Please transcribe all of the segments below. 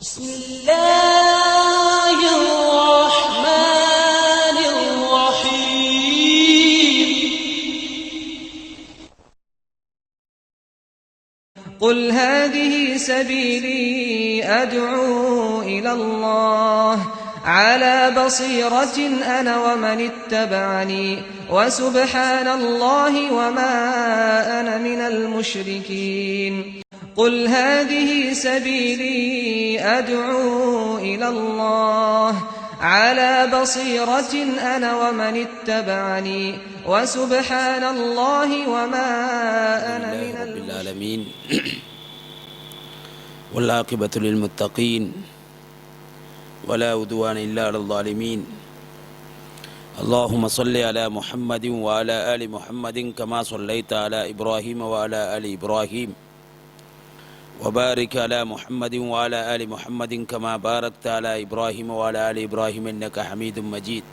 بسم الله الرحمن الرحيم قل هذه سبيلي أدعو إلى الله على بصيرة أنا ومن اتبعني وسبحان الله وما أنا من المشركين قل هذه سبيلي أدعو إلى الله على بصيرة أنا ومن اتبعني وسبحان الله وما أنا من العالمين والعاقبة للمتقين ولا عدوان إلا على الظالمين اللهم صل على محمد وعلى آل محمد كما صليت على إبراهيم وعلى آل إبراهيم وبارك على محمد وعلى آل محمد كما باركت على إبراهيم وعلى آل إبراهيم إنك حميد مجيد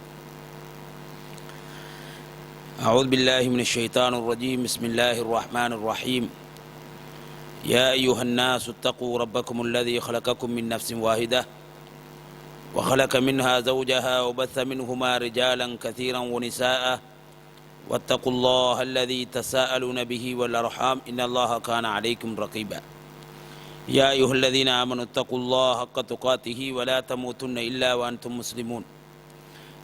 أعوذ بالله من الشيطان الرجيم بسم الله الرحمن الرحيم يا أيها الناس اتقوا ربكم الذي خلقكم من نفس واحدة وخلق منها زوجها وبث منهما رجالا كثيرا ونساء واتقوا الله الذي تساءلون به والأرحام إن الله كان عليكم رقيبا يا أيها الذين آمنوا اتقوا الله حق تقاته ولا تموتن إلا وأنتم مسلمون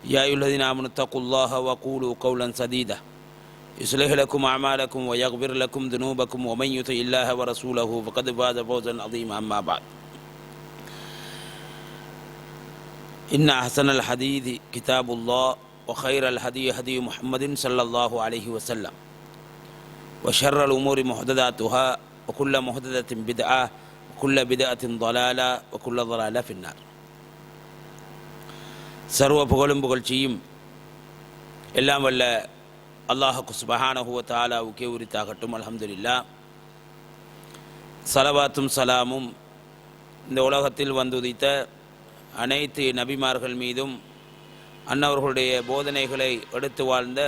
يا أيها الذين آمنوا اتقوا الله وقولوا قولا سديدا يصلح لكم أعمالكم ويغفر لكم ذنوبكم ومن يطع الله ورسوله فقد فاز فوزا عظيما أما بعد إن أحسن الحديث كتاب الله وخير الهدي هدي محمد صلى الله عليه وسلم وشر الأمور محدثاتها وكل محدثة بدعة وكل بدعة ضلالة وكل ضلالة في النار சர்வ புகழும் புகழ்ச்சியும் எல்லாம் வல்ல அல்லாஹு சுப்ஹானஹு வ தஆலாவுக்கே உரித்தாகட்டும். அல்ஹம்துலில்லாஹ். ஸலவாத்தும் சலாமும் இந்த உலகத்தில் வந்துதித்த அனைத்து நபிமார்கள் மீதும் அன்னவர்களுடைய போதனைகளை எடுத்து வாழ்ந்த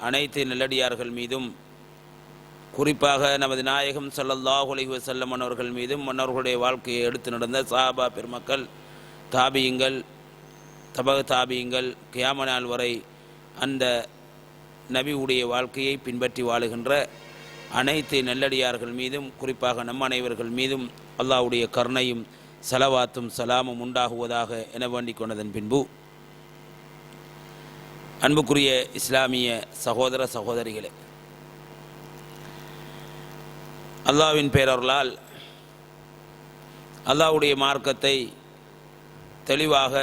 அனைத்து நல்லடியார்கள் மீதும் குறிப்பாக நமது நாயகம் ஸல்லல்லாஹு அலைஹி வஸல்லம் அவர்கள் மீதும் அன்னவர்களுடைய வாழ்க்கையை எடுத்து நடந்த சஹாபா பெருமக்கள், தாபியங்கள், தபக தாபியங்கள், கியாம நாள் வரை அந்த நபியுடைய வாழ்க்கையை பின்பற்றி வாழுகின்ற அனைத்து நல்லடியார்கள் மீதும் குறிப்பாக நம் அனைவர்கள் மீதும் அல்லாஹ்வுடைய கருணையும் ஸலவாத்தும் சலாமும் உண்டாகுவதாக என வேண்டிக் கொண்டதன் பின்பு, அன்புக்குரிய இஸ்லாமிய சகோதர சகோதரிகளே, அல்லாஹ்வின் பேரருளால் அல்லாஹ்வுடைய மார்க்கத்தை தெளிவாக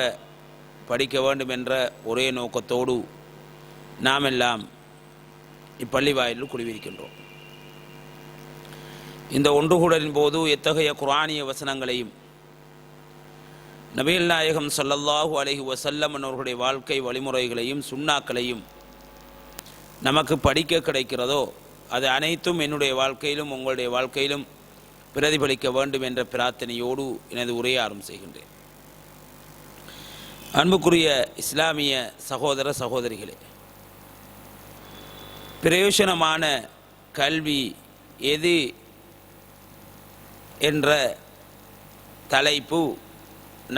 படிக்க வேண்டும் என்ற ஒரே நோக்கத்தோடு நாம் எல்லாம் இப்பள்ளி வாயிலில் குழுவிருக்கின்றோம். இந்த ஒன்றுகூடலின் போது எத்தகைய குர்ஆனிய வசனங்களையும் நபிகள் நாயகம் ஸல்லல்லாஹு அலைஹி வஸல்லம் அவர்களுடைய வாழ்க்கை வழிமுறைகளையும் சுன்னாக்களையும் நமக்கு படிக்க கிடைக்கிறதோ அது அனைத்தும் என்னுடைய வாழ்க்கையிலும் உங்களுடைய வாழ்க்கையிலும் பிரதிபலிக்க வேண்டும் என்ற பிரார்த்தனையோடு எனது உரையை ஆரம்பம் செய்கின்றேன். அன்புக்குரிய இஸ்லாமிய சகோதர சகோதரிகளே, பிரயோஜனமான கல்வி எது என்ற தலைப்பு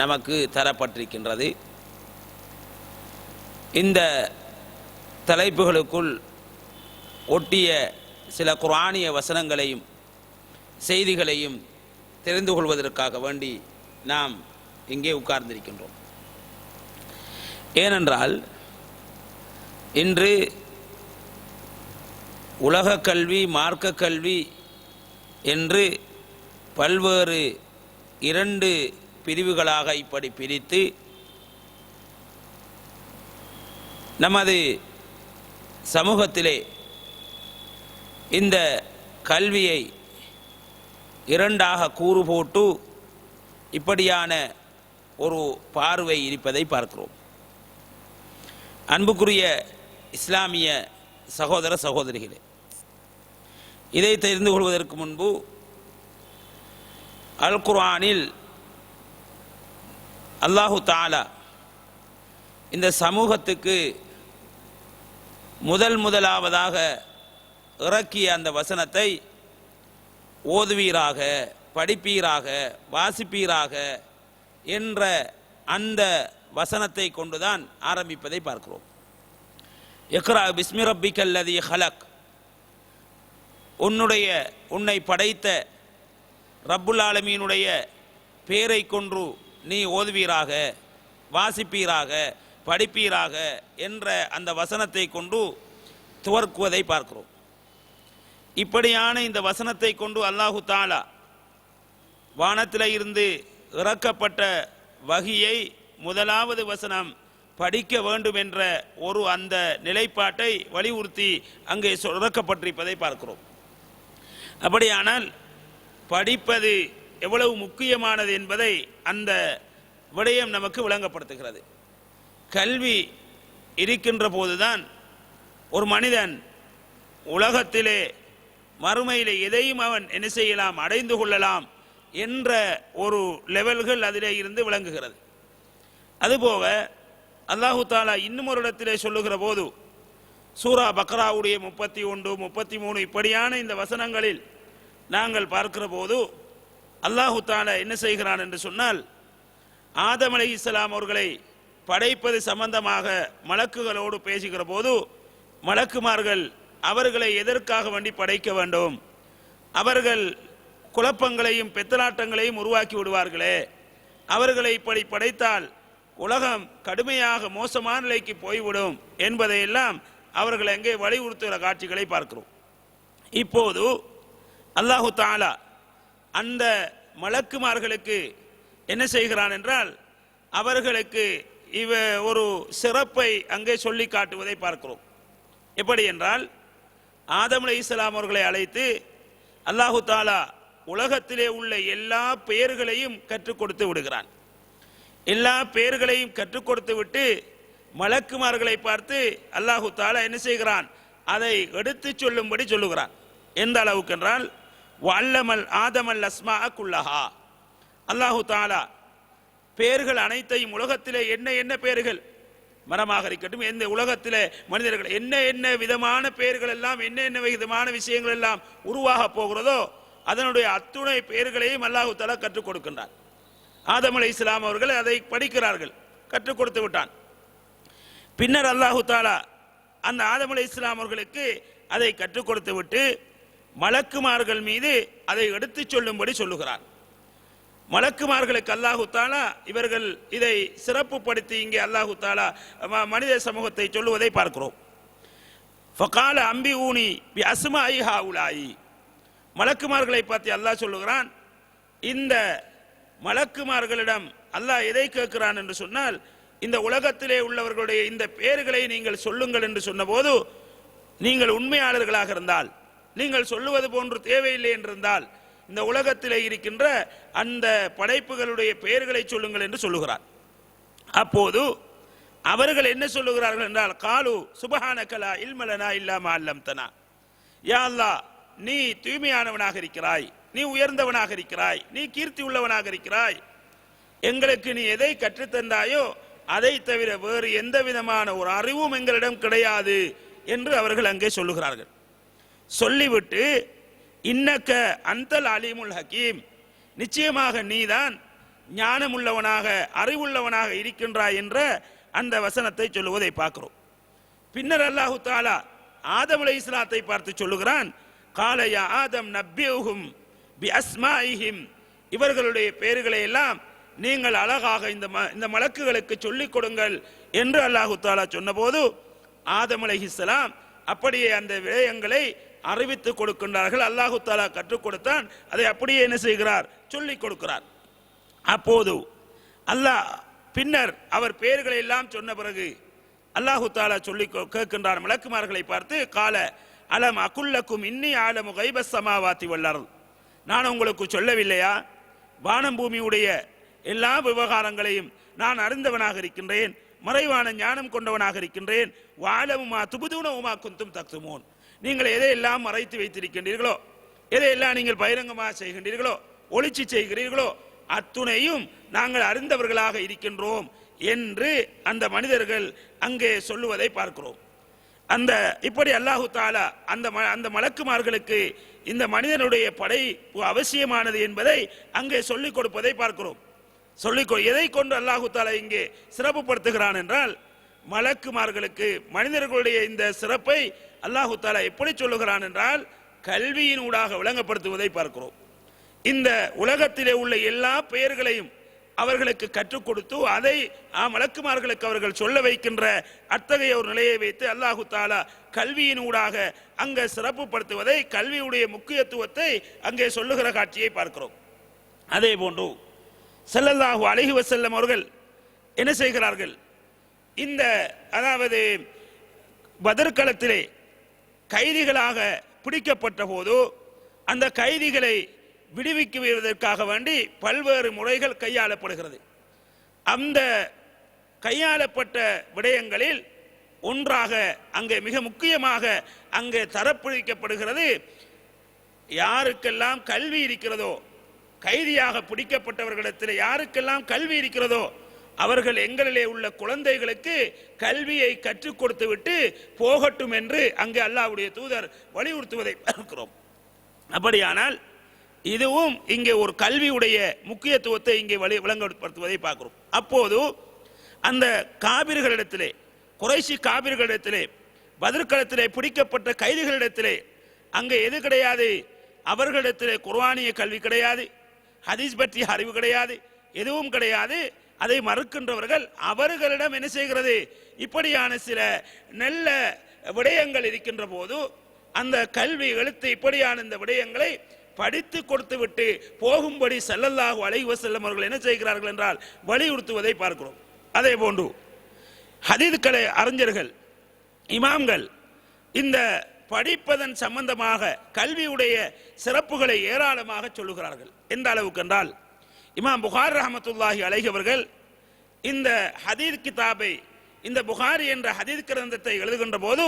நமக்கு தரப்பட்டிருக்கின்றது. இந்த தலைப்புகளுக்குள் ஒட்டிய சில குர்ஆனிய வசனங்களையும் செய்திகளையும் தெரிந்து கொள்வதற்காக வேண்டி நாம் இங்கே உட்கார்ந்திருக்கின்றோம். ஏனென்றால் இன்று உலக கல்வி, மார்க்க கல்வி என்று பல்வேறு இரண்டு பிரிவுகளாக இப்படி பிரித்து நமது சமூகத்திலே இந்த கல்வியை இரண்டாக கூறு போட்டு இப்படியான ஒரு பார்வை இருப்பதை பார்க்கிறோம். அன்புக்குரிய இஸ்லாமிய சகோதர சகோதரிகளே, இதை தெரிந்து கொள்வதற்கு முன்பு அல் குர்ஆனில் அல்லாஹு தஆலா இந்த சமூகத்துக்கு முதலாவதாக இறக்கிய அந்த வசனத்தை ஓதுவீராக, படிப்பீராக, வாசிப்பீராக என்ற அந்த வசனத்தை கொண்டுதான் ஆரம்பிப்பதை பார்க்கிறோம். இக்ரா பிஸ்மி ரப்பிக்கல் லதீ ஹலக், உன்னை படைத்த ரப்புல் ஆலமீனுடைய பேரை கொண்டு நீ ஓதுவீராக, வாசிப்பீராக, படிப்பீராக என்ற அந்த வசனத்தை கொண்டு துவக்குவதை பார்க்கிறோம். இப்படியான இந்த வசனத்தை கொண்டு அல்லாஹு தாலா வானத்தில் இருந்து இறக்கப்பட்ட வகியை முதலாவது வசனம் படிக்க வேண்டும் என்ற ஒரு அந்த நிலைப்பாட்டை வலியுறுத்தி அங்கே இறக்கப்பட்டிருப்பதை பார்க்கிறோம். அப்படியானால் படிப்பது எவ்வளவு முக்கியமானது என்பதை அந்த விடயம் நமக்கு விளங்கப்படுத்துகிறது. கல்வி இருக்கின்ற போதுதான் ஒரு மனிதன் உலகத்திலே மறுமையிலே எதையும் அவன் என்ன செய்யலாம், அடைந்து கொள்ளலாம் என்ற ஒரு லெவல்கள் அதிலே இருந்து விளங்குகிறது. அதுபோக அல்லாஹு தாலா இன்னும் ஒரு இடத்திலே சொல்லுகிற போது சூரா பக்ராவுடைய 31, 33 இப்படியான இந்த வசனங்களில் நாங்கள் பார்க்கிற போது அல்லாஹு தாலா என்ன செய்கிறான் என்று சொன்னால், ஆதம் அலைஹிஸ்ஸலாம் அவர்களை படைப்பது சம்பந்தமாக மலக்குகளோடு பேசுகிற போது மலக்குமார்கள் அவர்களை எதற்காக வேண்டி படைக்க வேண்டும், அவர்கள் குழப்பங்களையும் பெத்தலாட்டங்களையும் உருவாக்கி விடுவார்களே, அவர்களை இப்படி படைத்தால் உலகம் கடுமையாக மோசமான நிலைக்கு போய்விடும் என்பதையெல்லாம் அவர்கள் அங்கே வலியுறுத்துகிற காட்சிகளை பார்க்கிறோம். இப்போது அல்லாஹு தாலா அந்த மலக்குமார்களுக்கு என்ன செய்கிறான் என்றால், அவர்களுக்கு ஒரு சிறப்பை அங்கே சொல்லி காட்டுவதை பார்க்கிறோம். எப்படி என்றால், ஆதம் அலைஹிஸ்ஸலாம் அவர்களை அழைத்து அல்லாஹு தாலா உலகத்திலே உள்ள எல்லா பெயர்களையும் கற்றுக் கொடுத்து விடுகிறான். எல்லா பெயர்களையும் கற்றுக் கொடுத்து விட்டு மலக்குமார்களை பார்த்து அல்லாஹு தாலா என்ன செய்கிறான், அதை எடுத்து சொல்லும்படி சொல்லுகிறான். எந்த அளவுக்கு என்றால், வல்லமல் ஆதமல் அஸ்மா குல்லஹா, அல்லாஹு தாலா பெயர்கள் அனைத்தையும் உலகத்திலே என்ன என்ன பெயர்கள், மரமாக இருக்கட்டும், எந்த உலகத்திலே மனிதர்கள் என்ன என்ன விதமான பெயர்கள் எல்லாம், என்ன என்ன விதமான விஷயங்கள் எல்லாம் உருவாக போகிறதோ அதனுடைய அத்துணை பெயர்களையும் அல்லாஹு தாலா கற்றுக் கொடுக்கின்றான். ஆதம் அலைஹிஸ்ஸலாம் அவர்கள் அதை படிக்கிறார்கள், கற்றுக் கொடுத்து விட்டான். பின்னர் அல்லாஹு தாலா அந்த ஆதம் அலைஹிஸ்ஸலாம் அவர்களுக்கு அதை கற்றுக் கொடுத்து விட்டு மலக்குமார்கள் மீது அதை எடுத்து சொல்லும்படி சொல்லுகிறார். மலக்குமார்களுக்கு அல்லாஹு தாலா இவர்கள் இதை சிறப்புப்படுத்தி இங்கே அல்லாஹு தாலா மனித சமூகத்தை சொல்லுவதை பார்க்கிறோம். ஃபகால அம்பி ஊனி பி அஸ்மாஇ ஹாஉலாயி, மலக்குமார்களை பார்த்து அல்லாஹ் சொல்லுகிறான். இந்த மலக்குமார்களிடம் அல்லாஹ் எதை கேட்கிறான் என்று சொன்னால், இந்த உலகத்திலே உள்ளவர்களுடைய இந்த பெயர்களை நீங்கள் சொல்லுங்கள் என்று சொன்னபோது, நீங்கள் உண்மையாளர்களாக இருந்தால், நீங்கள் சொல்லுவது போன்று தேவையில்லை என்றிருந்தால் இந்த உலகத்திலே இருக்கின்ற அந்த படைப்புகளுடைய பெயர்களை சொல்லுங்கள் என்று சொல்லுகிறார். அப்போது அவர்கள் என்ன சொல்லுகிறார்கள் என்றால், காலு சுபஹானகலா இல்மலனா இல்லாமா அல்லம்தனா, யா அல்லாஹ் நீ தூய்மையானவனாக இருக்கிறாய், நீ உயர்ந்தவனாக இருக்கிறாய், நீ கீர்த்தி உள்ளவனாக இருக்கிறாய், எங்களுக்கு நீ எதை கற்றுத்தந்தாயோ அதை தவிர வேறு எந்த விதமான ஒரு அறிவும் எங்களிடம் கிடையாது என்று அவர்கள் அங்கே சொல்லுகிறார்கள். சொல்லிவிட்டு இன்னக்க அந்தல் அலீமுல் ஹக்கீம், நிச்சயமாக நீதான் ஞானமுள்ளவனாக அறிவுள்ளவனாக இருக்கின்றாய் என்ற அந்த வசனத்தை சொல்லுவதை பார்க்கிறோம். பின்னர் அல்லாஹு தாலா ஆதம் அலைஹிஸ்ஸலாத்தை பார்த்து சொல்லுகிறான், கால யா ஆதம் நப்பியுஹும் பி அஸ்மாஇஹிம், இவர்களுடைய பெயர்களை எல்லாம் நீங்கள் அழகாக இந்த மலக்குகளுக்கு சொல்லிக் கொடுங்கள் என்று அல்லாஹு தாலா சொன்னபோது ஆதம் அலைஹிஸ்ஸலாம் அப்படியே அந்த விடயங்களை அறிவித்துக் கொடுக்கின்றார்கள். அல்லாஹு தாலா கற்றுக் கொடுத்தான், அதை அப்படியே என்ன செய்கிறார், சொல்லிக் கொடுக்கிறார். அப்போது அல்லாஹ் பின்னர் அவர் பெயர்களை எல்லாம் சொன்ன பிறகு அல்லாஹு தாலா சொல்லி கேட்கின்றார் மலக்குமார்களை பார்த்து, கால அலம் அகுல்லக்கும் இன்னி ஆலமு கைபஸ் சமாவாத்தி வல்லர், நான் உங்களுக்கு சொல்லவில்லையா, வானம் பூமியுடைய எல்லா விவகாரங்களையும் நான் அறிந்தவனாக இருக்கின்றேன், மறைவான ஞானம் கொண்டவனாக இருக்கின்றேன். வாலமுமா துபுதுனவுமா குந்தும் தக்துமூன், நீங்கள் எதையெல்லாம் மறைத்து வைத்திருக்கின்றீர்களோ, எதையெல்லாம் நீங்கள் பகிரங்கமாக செய்கின்றீர்களோ, ஒளிச்சு செய்கிறீர்களோ, அத்துணையும் நாங்கள் அறிந்தவர்களாக இருக்கின்றோம் என்று அந்த மனிதர்கள் அங்கே சொல்லுவதை பார்க்கிறோம். அந்த இப்படி அல்லாஹு தாலா அந்த மலக்குமார்களுக்கு இந்த மனிதனுடைய படைப்பு அவசியமானது என்பதை அங்கே சொல்லிக் கொடுப்பதை பார்க்கிறோம். எதை கொண்டு அல்லாஹு தாலா இங்கே சிறப்புப்படுத்துகிறான் என்றால், மலக்குமார்களுக்கு மனிதர்களுடைய இந்த சிறப்பை அல்லாஹு தாலா எப்படி சொல்லுகிறான் என்றால், கல்வியின் ஊடாக விளங்கப்படுத்துவதை பார்க்கிறோம். இந்த உலகத்திலே உள்ள எல்லா பெயர்களையும் அவர்களுக்கு கற்றுக் கொடுத்து அதை மலக்குமார்களுக்கு அவர்கள் சொல்ல வைக்கின்ற அத்தகைய ஒரு நிலையை வைத்து அல்லாஹு தாலா கல்வியின் ஊடாக அங்கே சிறப்புப்படுத்துவதை, கல்வியுடைய முக்கியத்துவத்தை அங்கே சொல்லுகிற காட்சியை பார்க்கிறோம். அதே போன்று ஸல்லல்லாஹு அலைஹி வஸல்லம் அவர்கள் என்ன செய்கிறார்கள், இந்த அதாவது பத்ர் கைதிகளாக பிடிக்கப்பட்ட போது அந்த கைதிகளை விடுவிக்குவதற்காக வேண்டி பல்வேறு முறைகள் கையாளப்படுகிறது. அந்த கையாளப்பட்ட விடயங்களில் ஒன்றாக அங்கே மிக முக்கியமாக அங்கே தரப்பிடிக்கப்படுகிறது, யாருக்கெல்லாம் கல்வி இருக்கிறதோ, கைதியாக பிடிக்கப்பட்டவர்களிடத்தில் யாருக்கெல்லாம் கல்வி இருக்கிறதோ அவர்கள் எங்களிலே உள்ள குழந்தைகளுக்கு கல்வியை கற்றுக் கொடுத்து விட்டு போகட்டும் என்று அங்கே அல்லாஹ்வுடைய தூதர் வலியுறுத்துவதை பார்க்கிறோம். அப்படியானால் இதுவும் இங்கே ஒரு கல்வியுடைய முக்கியத்துவத்தை இங்கே விளங்கப்படுத்துவதை பார்க்கிறோம். அப்போது அந்த காபிர்களிடத்திலே, குறைஷி காபிர்களிடத்திலே, பத்ர் பிடிக்கப்பட்ட கைதிகளிடத்திலே அங்கே எது கிடையாது, அவர்களிடத்திலே குர்ஆனிய கல்வி கிடையாது, ஹதீஸ் பற்றிய அறிவு கிடையாது, எதுவும் கிடையாது. அதை மறுக்கின்றவர்கள் அவர்களிடம் என்ன செய்கிறது, இப்படியான சில நல்ல விடயங்கள் இருக்கின்ற போது அந்த கல்வி எழுத்து இப்படியான இந்த விடயங்களை படித்து கொடுத்து விட்டு போகும்படி ஸல்லல்லாஹு அலைஹி வஸல்லம் அவர்கள் என்ன செய்கிறார்கள் என்றால் வலியுறுத்துவதை பார்க்கிறோம். அதே போன்று ஹதீஸ்களை அறிஞர்கள், இமாம்கள் இந்த படிப்பதன் சம்பந்தமாக கல்வியுடைய சிறப்புகளை ஏராளமாக சொல்லுகிறார்கள். எந்த அளவுக்கு என்றால், இமாம் புகாரி ரஹ்மத்துல்லாஹி அலைஹி அவர்கள் இந்த ஹதீஸ் கிதாபை, இந்த புகாரி என்ற ஹதீஸ் கிரந்தத்தை எழுதுகின்ற போது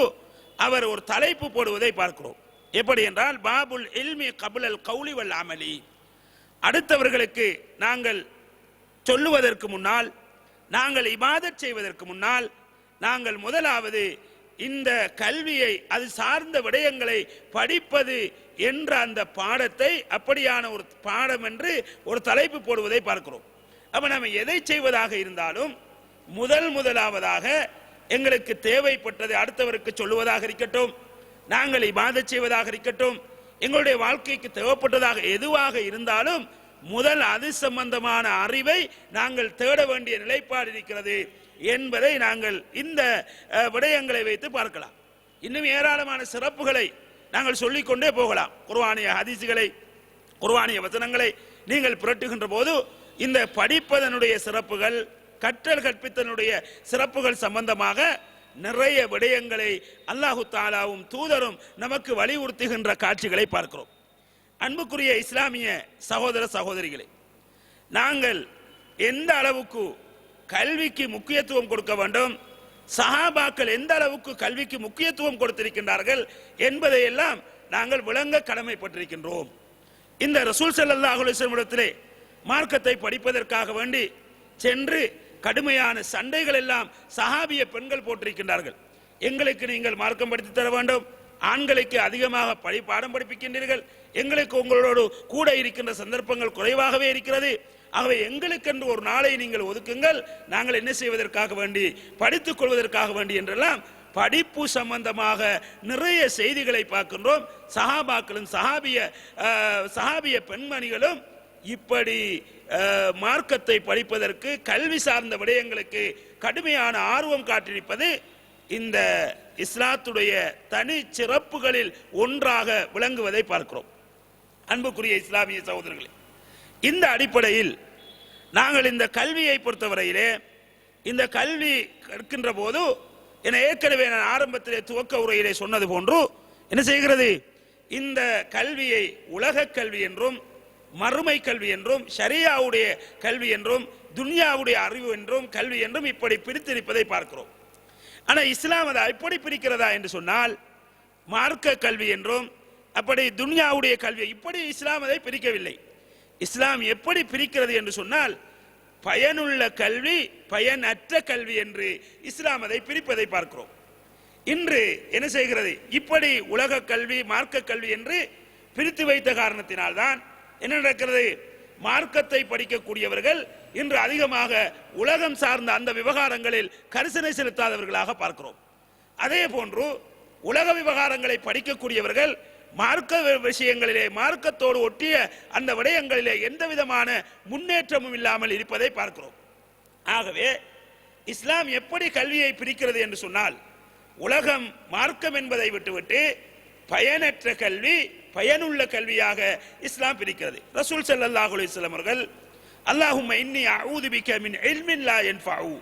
அவர் ஒரு தலைப்பு போடுவதை பார்க்கிறோம். எப்படி என்றால், பாபுல் இல்மி கபுலல் கௌலி வல் அமலி, அடுத்தவர்களுக்கு நாங்கள் சொல்லுவதற்கு முன்னால், நாங்கள் இபாதத் செய்வதற்கு முன்னால், நாங்கள் முதலாவது இந்த கல்வியை, அது சார்ந்த விடயங்களை படிப்பது என்ற அந்த பாடத்தை, அப்படியான ஒரு பாடம் என்று ஒரு தலைப்பு போடுவதை பார்க்கிறோம். அப்ப நம்ம எதை செய்வதாக இருந்தாலும் முதலாவதாக எங்களுக்கு தேவைப்பட்டது அடுத்தவருக்கு சொல்லுவதாக இருக்கட்டும், நாங்கள் இபாதத் செய்வதாக இருக்கட்டும், எங்களுடைய வாழ்க்கைக்கு தேவைப்பட்டதாக எதுவாக இருந்தாலும் முதல் அது சம்பந்தமான அறிவை நாங்கள் தேட வேண்டிய நிலைப்பாடு இருக்கிறது என்பதை நாங்கள் இந்த விடயங்களை வைத்து பார்க்கலாம். இன்னும் ஏராளமான சிறப்புகளை நாங்கள் சொல்லிக்கொண்டே போகலாம். குர்ஆனிய ஹதீஸ்களை, குர்ஆனிய வசனங்களை நீங்கள் புரட்டுகின்ற போது இந்த படிப்பதனுடைய சிறப்புகள், கற்றல் கற்பித்தனுடைய சிறப்புகள் சம்பந்தமாக நிறைய விடயங்களை அல்லாஹு தாலாவும் தூதரும் நமக்கு வலியுறுத்துகின்ற காட்சிகளை பார்க்கிறோம். அன்புக்குரிய இஸ்லாமிய சகோதர சகோதரிகளே, நாங்கள் எந்த அளவுக்கு கல்விக்கு முக்கியத்துவம் கொடுக்க வேண்டும், சஹாபாக்கள் எந்த அளவுக்கு கல்விக்கு முக்கியத்துவம் கொடுத்திருக்கின்றார்கள் என்பதை எல்லாம் நாங்கள் விளங்க கடமைப்பட்டிருக்கின்றோம். இந்த ரசூல் ஸல்லல்லாஹு அலைஹி வஸல்லம் இடத்திலே மார்க்கத்தை படிப்பதற்காக வேண்டி சென்று கடுமையான சண்டைகள் எல்லாம் சஹாபிய பெண்கள் போட்டிருக்கின்றார்கள். எங்களுக்கு நீங்கள் மார்க்கம் படித்து தர வேண்டும், ஆண்களுக்கு அதிகமாக பாடம் படிப்பிக்கின்றீர்கள், எங்களுக்கு உங்களோடு கூட இருக்கின்ற சந்தர்ப்பங்கள் குறைவாகவே இருக்கிறது, ஆகவே எங்களுக்கென்று ஒரு நாளை நீங்கள் ஒதுக்குங்கள், நாங்கள் என்ன செய்வதற்காக வேண்டி, படித்துக் கொள்வதற்காக வேண்டி என்றெல்லாம் படிப்பு சம்பந்தமாக நிறைய செய்திகளை பார்க்கின்றோம். சஹாபாக்களும் சஹாபிய பெண்மணிகளும் இப்படி மார்க்கத்தை படிப்பதற்கு, கல்வி சார்ந்த விடயங்களுக்கு கடுமையான ஆர்வம் காட்டியிருப்பது இந்த இஸ்லாத்துடைய தனி சிறப்புகளில் ஒன்றாக விளங்குவதை பார்க்கிறோம். அன்புக்குரிய இஸ்லாமிய சகோதரர்களே, இந்த அடிப்படையில் நாங்கள் இந்த கல்வியை பொறுத்தவரையிலே, இந்த கல்வி கற்கின்ற போது என ஏற்கனவே நான் ஆரம்பத்திலே துவக்க உரையிலே சொன்னது போன்று என்ன செய்கிறது, இந்த கல்வியை உலக கல்வி என்றும், மறுமை கல்வி என்றும், ஷரியாவுடைய கல்வி என்றும், துன்யாவுடைய அறிவு என்றும், கல்வி என்றும் இப்படி பிரித்திருப்பதை பார்க்கிறோம். ஆனால் இஸ்லாம் அதை எப்படி பிரிக்கிறதா என்று சொன்னால், மார்க்க கல்வி என்றும், அப்படி துன்யாவுடைய கல்வி, இப்படி இஸ்லாம் அதை பிரிக்கவில்லை. இஸ்லாம் எப்படி பிரிக்கிறது என்று சொன்னால், பயனுள்ள கல்வி, பயனற்ற கல்வி என்று இஸ்லாம் அதை பிரிப்பதை பார்க்கிறோம். இன்று என்ன செய்கிறது, இப்படி உலக கல்வி, மார்க்க கல்வி என்று பிரித்து வைத்த காரணத்தினால்தான் என்ன நடக்கிறது, மார்க்கத்தை படிக்கக்கூடியவர்கள் இன்று அதிகமாக உலகம் சார்ந்த அந்த விவகாரங்களில் கரிசனை செலுத்தாதவர்களாக பார்க்கிறோம். அதே போன்று உலக விவகாரங்களை படிக்கக்கூடியவர்கள் மார்க்க விஷயங்களிலே, மார்க்கத்தோடு ஒட்டிய அந்த விடயங்களிலே எந்த விதமான முன்னேற்றமும் இல்லாமல் இருப்பதை பார்க்கிறோம். ஆகவே இஸ்லாம் எப்படி கல்வியை பிரிக்கிறது என்று சொன்னால், உலகம் மார்க்கம் என்பதை விட்டுவிட்டு பயனற்ற கல்வி, பயனுள்ள கல்வியாக இஸ்லாம் பிரிக்கிறது. ரசூல் ஸல்லல்லாஹு அலைஹி வஸல்லம் அவர்கள் அல்லாஹும்ம இன்னி அஊது பிக மின் இல்மின் லா யன்ஃபஉ,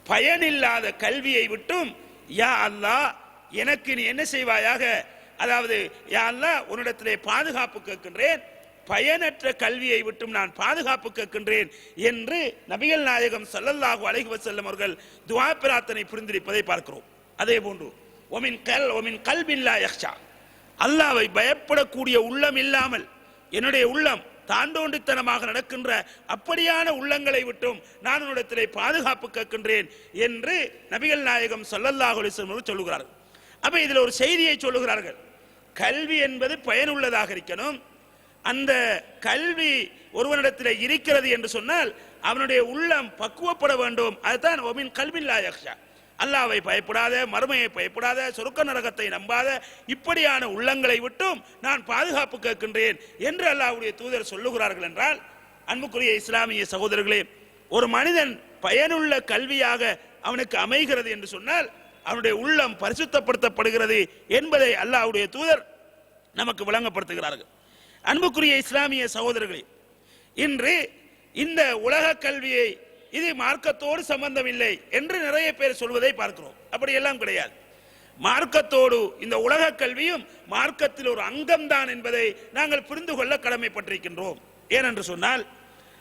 பயனில்லாத கல்வியை விட்டும் யா அல்லாஹ் எனக்கு நீ என்ன செய்வாயாக, அதாவது யா அல்லாஹ் உன்னிடத்திலே பாதுகாப்பு கேட்கின்றேன், பயனற்ற கல்வியை விட்டும் நான் பாதுகாப்பு கேட்கின்றேன் என்று நபிகள் நாயகம் ஸல்லல்லாஹு அலைஹி வஸல்லம் அவர்கள் துஆ பிரார்த்தனை புரிந்திருப்பதை பார்க்கிறோம். அதே போன்று ஒமின் கல்பின் லா யக்ஷா, அல்லாஹ்வை பயப்படக்கூடிய உள்ளம் இல்லாமல் என்னுடைய உள்ளம் தாண்டோண்டித்தனமாக நடக்கின்ற அப்படியான உள்ளங்களை விட்டும் நான் உன்னிடத்திலே பாதுகாப்பு கேட்கின்றேன் என்று நபிகள் நாயகம் ஸல்லல்லாஹு அலைஹி வஸல்லம் அவர்கள் சொல்லுகிறார்கள். அப்ப இதில் ஒரு செய்தியை சொல்லுகிறார்கள், கல்வி என்பது பயனுள்ளதாக இருக்கணும். அந்த கல்வி ஒருவனிடத்தில் இருக்கிறது என்று சொன்னால் அவனுடைய உள்ளம் பக்குவப்பட வேண்டும். அதுதான் ஒமின் கல்பின் லா யக்ஷா, அல்லாஹ்வை பயப்படாத, மறுமையை பயப்படாத, சொர்க்க நரகத்தை நம்பாத இப்படியான உள்ளங்களை விட்டும் நான் பாதுகாப்பு கேட்கின்றேன் என்று அல்லாஹ்வுடைய தூதர் சொல்லுகிறார்கள். என்றால் அன்புக்குரிய இஸ்லாமிய சகோதரர்களே, ஒரு மனிதன் பயனுள்ள கல்வியாக அவனுக்கு அமைகிறது என்று சொன்னால் அவனுடைய உள்ளம் பரிசுத்தப்படுத்தப்படுகிறது என்பதை அல்லாஹ்வுடைய தூதர் நமக்கு விளங்கப்படுத்துகிறார்கள். அன்புக்குரிய இஸ்லாமிய சகோதரர்களே, இன்று இந்த உலக கல்வியை இது மார்க்கத்தோடு சம்பந்தம் இல்லை என்று நிறைய பேர் சொல்வதை பார்க்கிறோம். அப்படி எல்லாம் கிடையாது. மார்க்கத்தோடு இந்த உலக கல்வியும் மார்க்கத்தில் ஒரு அங்கம்தான் என்பதை நாங்கள் புரிந்து கொள்ள கடமைப்பட்டிருக்கின்றோம். ஏனென்று சொன்னால்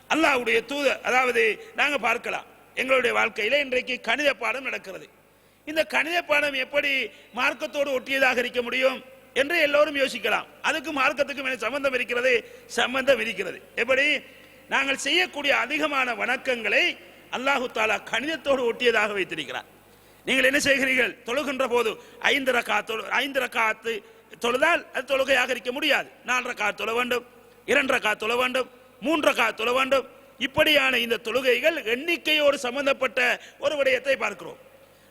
அல்லாஹ்வுடைய தூதர், அதாவது நாங்கள் பார்க்கலாம், எங்களுடைய வாழ்க்கையில இன்றைக்கு கணித பாடம் நடக்கிறது. இந்த கணித பாடம் எப்படி மார்க்கத்தோடு ஒட்டியதாக இருக்க முடியும் என்று எல்லோரும் யோசிக்கலாம். அதுக்கு மார்க்கத்துக்கும் சம்பந்தம் இருக்கிறது, சம்பந்தம் இருக்கிறது. எப்படி நாங்கள் செய்யக்கூடிய அதிகமான வணக்கங்களை அல்லாஹு தஆலா கணிதத்தோடு ஒட்டியதாக வைத்திருக்கிறார். நீங்கள் என்ன செய்கிறீர்கள்? தொழுகின்ற போது 5 ரக்காத்து தொழுதால் அது தொழுகையாக இருக்க முடியாது. 4 ரக்காத் தொழ வேண்டும், 2 ரக்காத் தொழ வேண்டும், 3 ரக்காத் தொழ வேண்டும். இப்படியான இந்த தொழுகைகள் எண்ணிக்கையோடு சம்பந்தப்பட்ட ஒரு விடயத்தை பார்க்கிறோம்.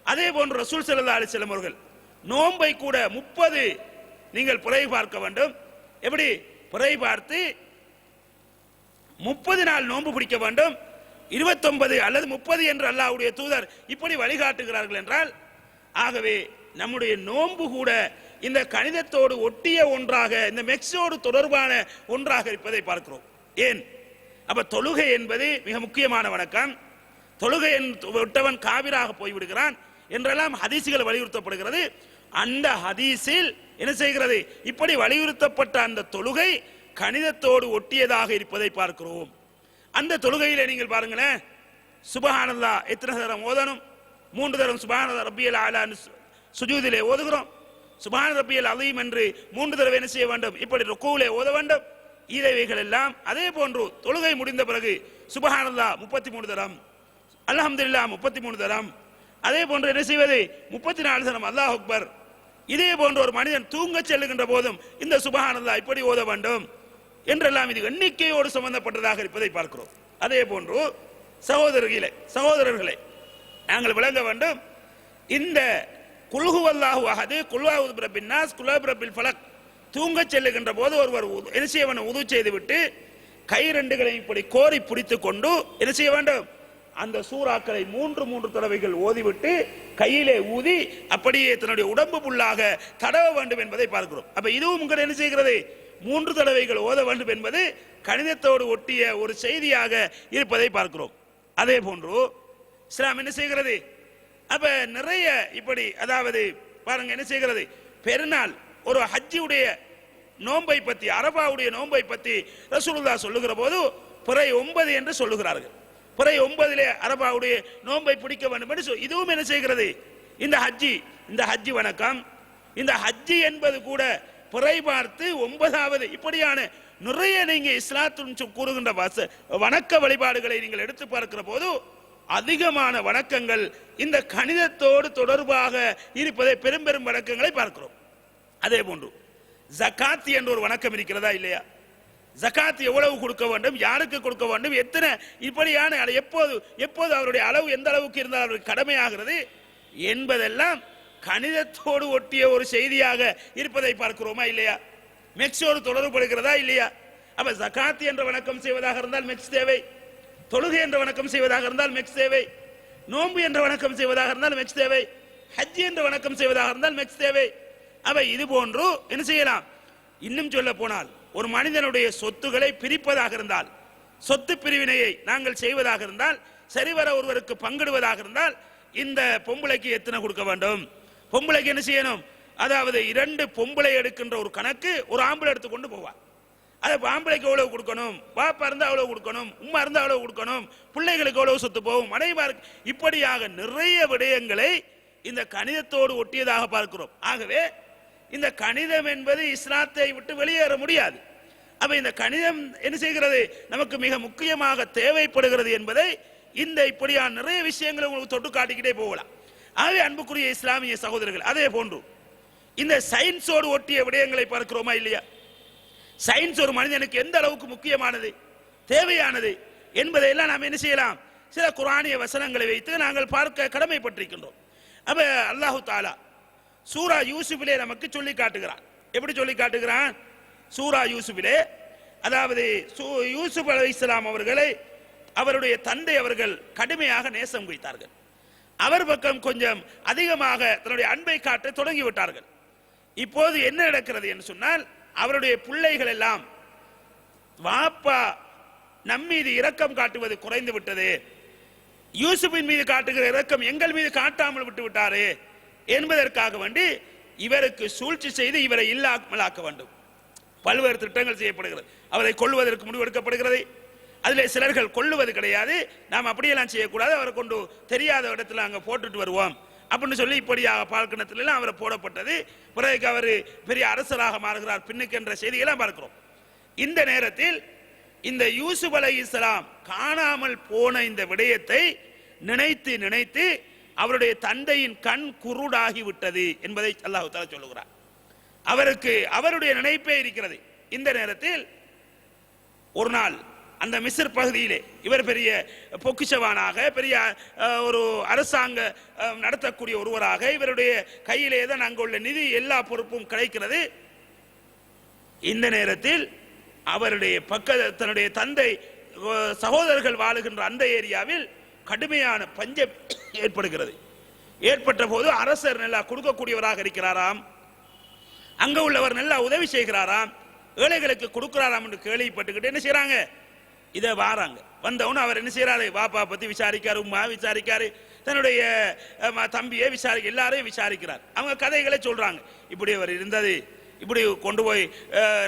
அதே போன்று ரசூல் ஸல்லல்லாஹு அலைஹி வஸல்லம் அவர்கள் நோன்பை கூட 30 நீங்கள் பிறை பார்க்க வேண்டும். எப்படி பிறை பார்த்து 30 நாள் நோன்பு பிடிக்க வேண்டும். 29 அல்லது 30 என்று அல்லாஹ்வுடைய தூதர் இப்படி வழிகாட்டுகிறார்கள் என்றால், ஆகவே நம்முடைய நோன்பு கூட இந்த கணிதத்தோடு ஒட்டிய ஒன்றாக, இந்த மெக்ஸோடு தொடர்பான ஒன்றாக இருப்பதை பார்க்கிறோம். ஏன்? அப்ப தொழுகை என்பது மிக முக்கியமான வணக்கம். தொழுகை விட்டவன் காபிராக போய்விடுகிறான் என்றெல்லாம் ஹதீசுகள் வலியுறுத்தப்படுகிறது. அந்த ஹதீஸில் என்ன செய்கிறது? இப்படி வலியுறுத்தப்பட்ட அந்த தொழுகை கணிதத்தோடு ஒட்டியதாக இருப்பதை பார்க்கிறோம். அந்த தொழுகையில நீங்கள் பாருங்களேன், சுப்ஹானல்லாஹ் எத்தனை தரம் ஓதணும்? 3 தரம் சுப்ஹான ரப்பியல் ஆலா சுஜூதிலே ஓதுகிறோம். சுப்ஹான ரப்பியல் அலீம் என்று 3 தடவை என்ன செய்ய வேண்டும்? இப்படி ருக்கூவிலே ஓத வேண்டும். இவைகள் எல்லாம் அதே போன்று தொழுகை முடிந்த பிறகு சுப்ஹானல்லாஹ் 33 தரம், அல்ஹம்துலில்லாஹ் 33 தரம், அதே போன்று என்ன செய்வது? 34 தரம் அல்லாஹ் அக்பர். இதே போன்ற ஒரு மனிதன் தூங்க செல்லுகின்ற போதும் இந்த சுப்ஹானல்லாஹ் இப்படி ஓத வேண்டும் என்றெல்லாம் இது எண்ணிக்கையோடு சம்பந்தப்பட்டதாக இருப்பதை பார்க்கிறோம். அதே போன்று சகோதரர்களே நாங்கள் விளங்க வேண்டும், இந்த குல் ஹுவல்லாஹு அஹது, குல் அஊது பிரப்பின் நாஸ், குல் அஊது பிரப்பில் ஃபலக் தூங்க செல்லுகின்ற போது ஒருவர் என்ன செய்ய வேண்டும்? உது செய்துவிட்டு கை 2களையும் இப்படி கோரி பிடித்துக் கொண்டு என்ன செய்ய வேண்டும்? அந்த சூறாக்களை 3 தடவைகள் ஓதிவிட்டு கையிலே ஊதி அப்படியே தன்னுடைய உடம்பு புல்லாக தடவ வேண்டும் என்பதை பார்க்கிறோம். அப்ப இதுவும் உங்கள் என்ன செய்கிறது? 3 தடவைகள் ஓத வேண்டும் என்பது கணிதத்தோடு ஒட்டிய ஒரு செய்தியாக இருப்பதை பார்க்கிறோம். அதே போன்று இஸ்லாம் என்ன செய்கிறது? அப்ப நிறைய இப்படி, அதாவது பாருங்க என்ன செய்கிறது? பெருநாள் ஒரு ஹஜ்ஜுடைய நோன்பை பற்றி, அரபாவுடைய நோன்பை பற்றி ரசூலுல்லாஹ் சொல்லுகிற போது பிறை 9 என்று சொல்லுகிறார்கள். பிறை 9 அரபாவுடைய நோன்பை பிடிக்க வேண்டும் என்று இதுவும் என்ன செய்கிறது? இந்த ஹஜ்ஜி வணக்கம், இந்த ஹஜ்ஜி என்பது கூட பிறை பார்த்து 9வது இப்படியான நிறைய நீங்க இஸ்லாத்தில் கூறுகின்ற வணக்க வழிபாடுகளை நீங்கள் எடுத்து பார்க்கிற போது அதிகமான வணக்கங்கள் இந்த கணிதத்தோடு தொடர்பாக இருப்பதை பெரும் வணக்கங்களை பார்க்கிறோம். அதே போன்று ஜகாத் என்ற ஒரு வணக்கம் இருக்கிறதா இல்லையா? ஜகாத் எவ்வளவு கொடுக்க வேண்டும், யாருக்கு கொடுக்க வேண்டும், எத்தனை, இப்படியான எப்போது அவருடைய அளவு எந்த அளவுக்கு இருந்தால் அவருக்கு கடமையாகிறது என்பதெல்லாம் கணிதத்தோடு ஒட்டிய ஒரு செய்தியாக இருப்பதை பார்க்கிறோமா இல்லையா? மெக்ஸோடு தொடர்புபடுகிறதா இல்லையா? அப்ப ஜகாத் என்ற வணக்கம் செய்வதாக இருந்தால் மெக்ஸ் தேவை, தொழுகை என்ற வணக்கம் செய்வதாக இருந்தால் மெக்ஸ் தேவை, நோன்பு என்ற வணக்கம் செய்வதாக இருந்தால் மெக்ஸ் தேவை, ஹஜ் என்ற வணக்கம் செய்வதாக இருந்தால் மெக்ஸ் தேவை. அவை இது போன்று என்ன செய்யலாம்? இன்னும் சொல்ல போனால் ஒரு மனிதனுடைய சொத்துக்களை பிரிப்பதாக இருந்தால், சொத்து பிரிவினையை நாங்கள் செய்வதாக இருந்தால், சரிவர ஒருவருக்கு பங்கிடுவதாக இருந்தால், இந்த பொம்பளைக்கு எத்தனை கொடுக்க வேண்டும், பொம்பளைக்கு என்ன செய்யணும், அதாவது 2 பொம்பளை எடுக்கின்ற ஒரு கணக்கு ஒரு ஆம்பளை எடுத்து கொண்டு போவார். அதை ஆம்பளைக்கு எவ்வளவு கொடுக்கணும், பாப்பா இருந்தா எவ்வளவு கொடுக்கணும், உம்மா இருந்தா எவ்வளவு கொடுக்கணும், பிள்ளைகளுக்கு எவ்வளவு சொத்து போகும், மனைவாருக்கு, இப்படியாக நிறைய விடயங்களை இந்த கணிதத்தோடு ஒட்டியதாக பார்க்கிறோம். ஆகவே இந்த கணிதம் என்பது இஸ்லாத்தை விட்டு வெளியேற முடியாது. அப்ப இந்த கணிதம் என்ன செய்கிறது, நமக்கு மிக முக்கியமாக தேவைப்படுகிறது என்பதை இந்த இப்படியான நிறைய விஷயங்களை உங்களுக்கு தொட்டு காட்டிக்கிட்டே போகலாம். ஆகவே அன்புக்குரிய இஸ்லாமிய சகோதரர்கள், அதே போன்று இந்த சயின்ஸோடு ஒட்டிய விடயங்களை பார்க்கிறோமா இல்லையா? சயின்ஸ் ஒரு மனிதனுக்கு எந்த அளவுக்கு முக்கியமானது, தேவையானது என்பதை எல்லாம் நாம் என்ன செய்யலாம், சில குர்ஆனிய வசனங்களை வைத்து நாங்கள் பார்க்க கடமைப்பட்டிருக்கின்றோம். அப்ப அல்லாஹு தஆலா சூரா யூசுஃபிலே நமக்கு சொல்லி காட்டுகிறான். எப்படி சொல்லி காட்டுகிறான்? சூரா யூசுஃபிலே, அதாவது யூசுப் அலைஹிஸ்ஸலாம் அவர்களை அவருடைய தந்தை அவர்கள் கடுமையாக நேசம் வைத்தார்கள். அவர் பக்கம் கொஞ்சம் அதிகமாக தன்னுடைய அன்பை காட்ட தொடங்கிவிட்டார்கள். இப்போது என்ன நடக்கிறது என்று சொன்னால், அவருடைய பிள்ளைகள் எல்லாம் வாப்பா நம்மீது இரக்கம் காட்டுவது குறைந்து விட்டது, யூசுப்பின் மீது காட்டுகிற இரக்கம் எங்கள் மீது காட்டாமல் விட்டு விட்டாரு என்பதற்காக வேண்டி இவருக்கு சூழ்ச்சி செய்து இவரை இல்லாமலாக்க வேண்டும். பல்வேறு திட்டங்கள் செய்யப்படுகிறது. அவரை கொல்லுவதற்கு முடிவெடுக்கப்படுகிறது. அதில் சிலர்கள் கொல்லுவது கிடையாது, நாம் அப்படியெல்லாம் செய்யக்கூடாது, அவரை கொண்டு தெரியாத இடத்துல அங்கே போட்டுட்டு வருவோம் அப்படின்னு சொல்லி இப்படியாக பால்கணத்திலாம் அவரை போடப்பட்டது. பிறகு அவர் பெரிய அரசராக மாறுகிறார் பின்னுக்கு என்ற செய்தியெல்லாம் பார்க்கிறோம். இந்த நேரத்தில் இந்த யூசுப் அலைஹிஸ்ஸலாம் காணாமல் போன இந்த விடயத்தை நினைத்து நினைத்து அவருடைய தந்தையின் கண் குருடாகி விட்டது என்பதை அல்லாஹ் தஆலா சொல்லுகிறார். அவருக்கு அவருடைய நினைப்பே இருக்கிறது. இந்த நேரத்தில் ஒரு நாள் அந்த மிஸ்ர் பகுதியிலே இவர் பெரிய பொக்கிஷவானாக, பெரிய ஒரு அரசாங்க நடத்தக்கூடிய ஒருவராக, இவருடைய கையிலே தான் அங்குள்ள நிதி எல்லா பொறுப்பும் கிடைக்கிறது. இந்த நேரத்தில் அவருடைய தன்னுடைய தந்தை சகோதரர்கள் வாழுகின்ற அந்த ஏரியாவில் கடுமையான பஞ்சம் ஏற்படுகிறது. ஏற்பட்ட போது அரசர் நல்லா கொடுக்கக்கூடியவராக இருக்கிறாராம், அங்க உள்ளவர் நல்லா உதவி செய்கிறாராம், ஏழைகளுக்கு கொடுக்கிறாராம் என்று கேள்விப்பட்டுக்கிட்டு என்ன செய்யறாங்க, இதை வாராங்க. வந்தவனு அவர் என்ன செய்யறாரு, பாப்பா பத்தி விசாரிக்காரு, உமா விசாரிக்காரு, தன்னுடைய தம்பியை விசாரிக்க, எல்லாரையும் விசாரிக்கிறார். அவங்க கதைகளை சொல்றாங்க. இப்படி அவர் இருந்தது, இப்படி கொண்டு போய்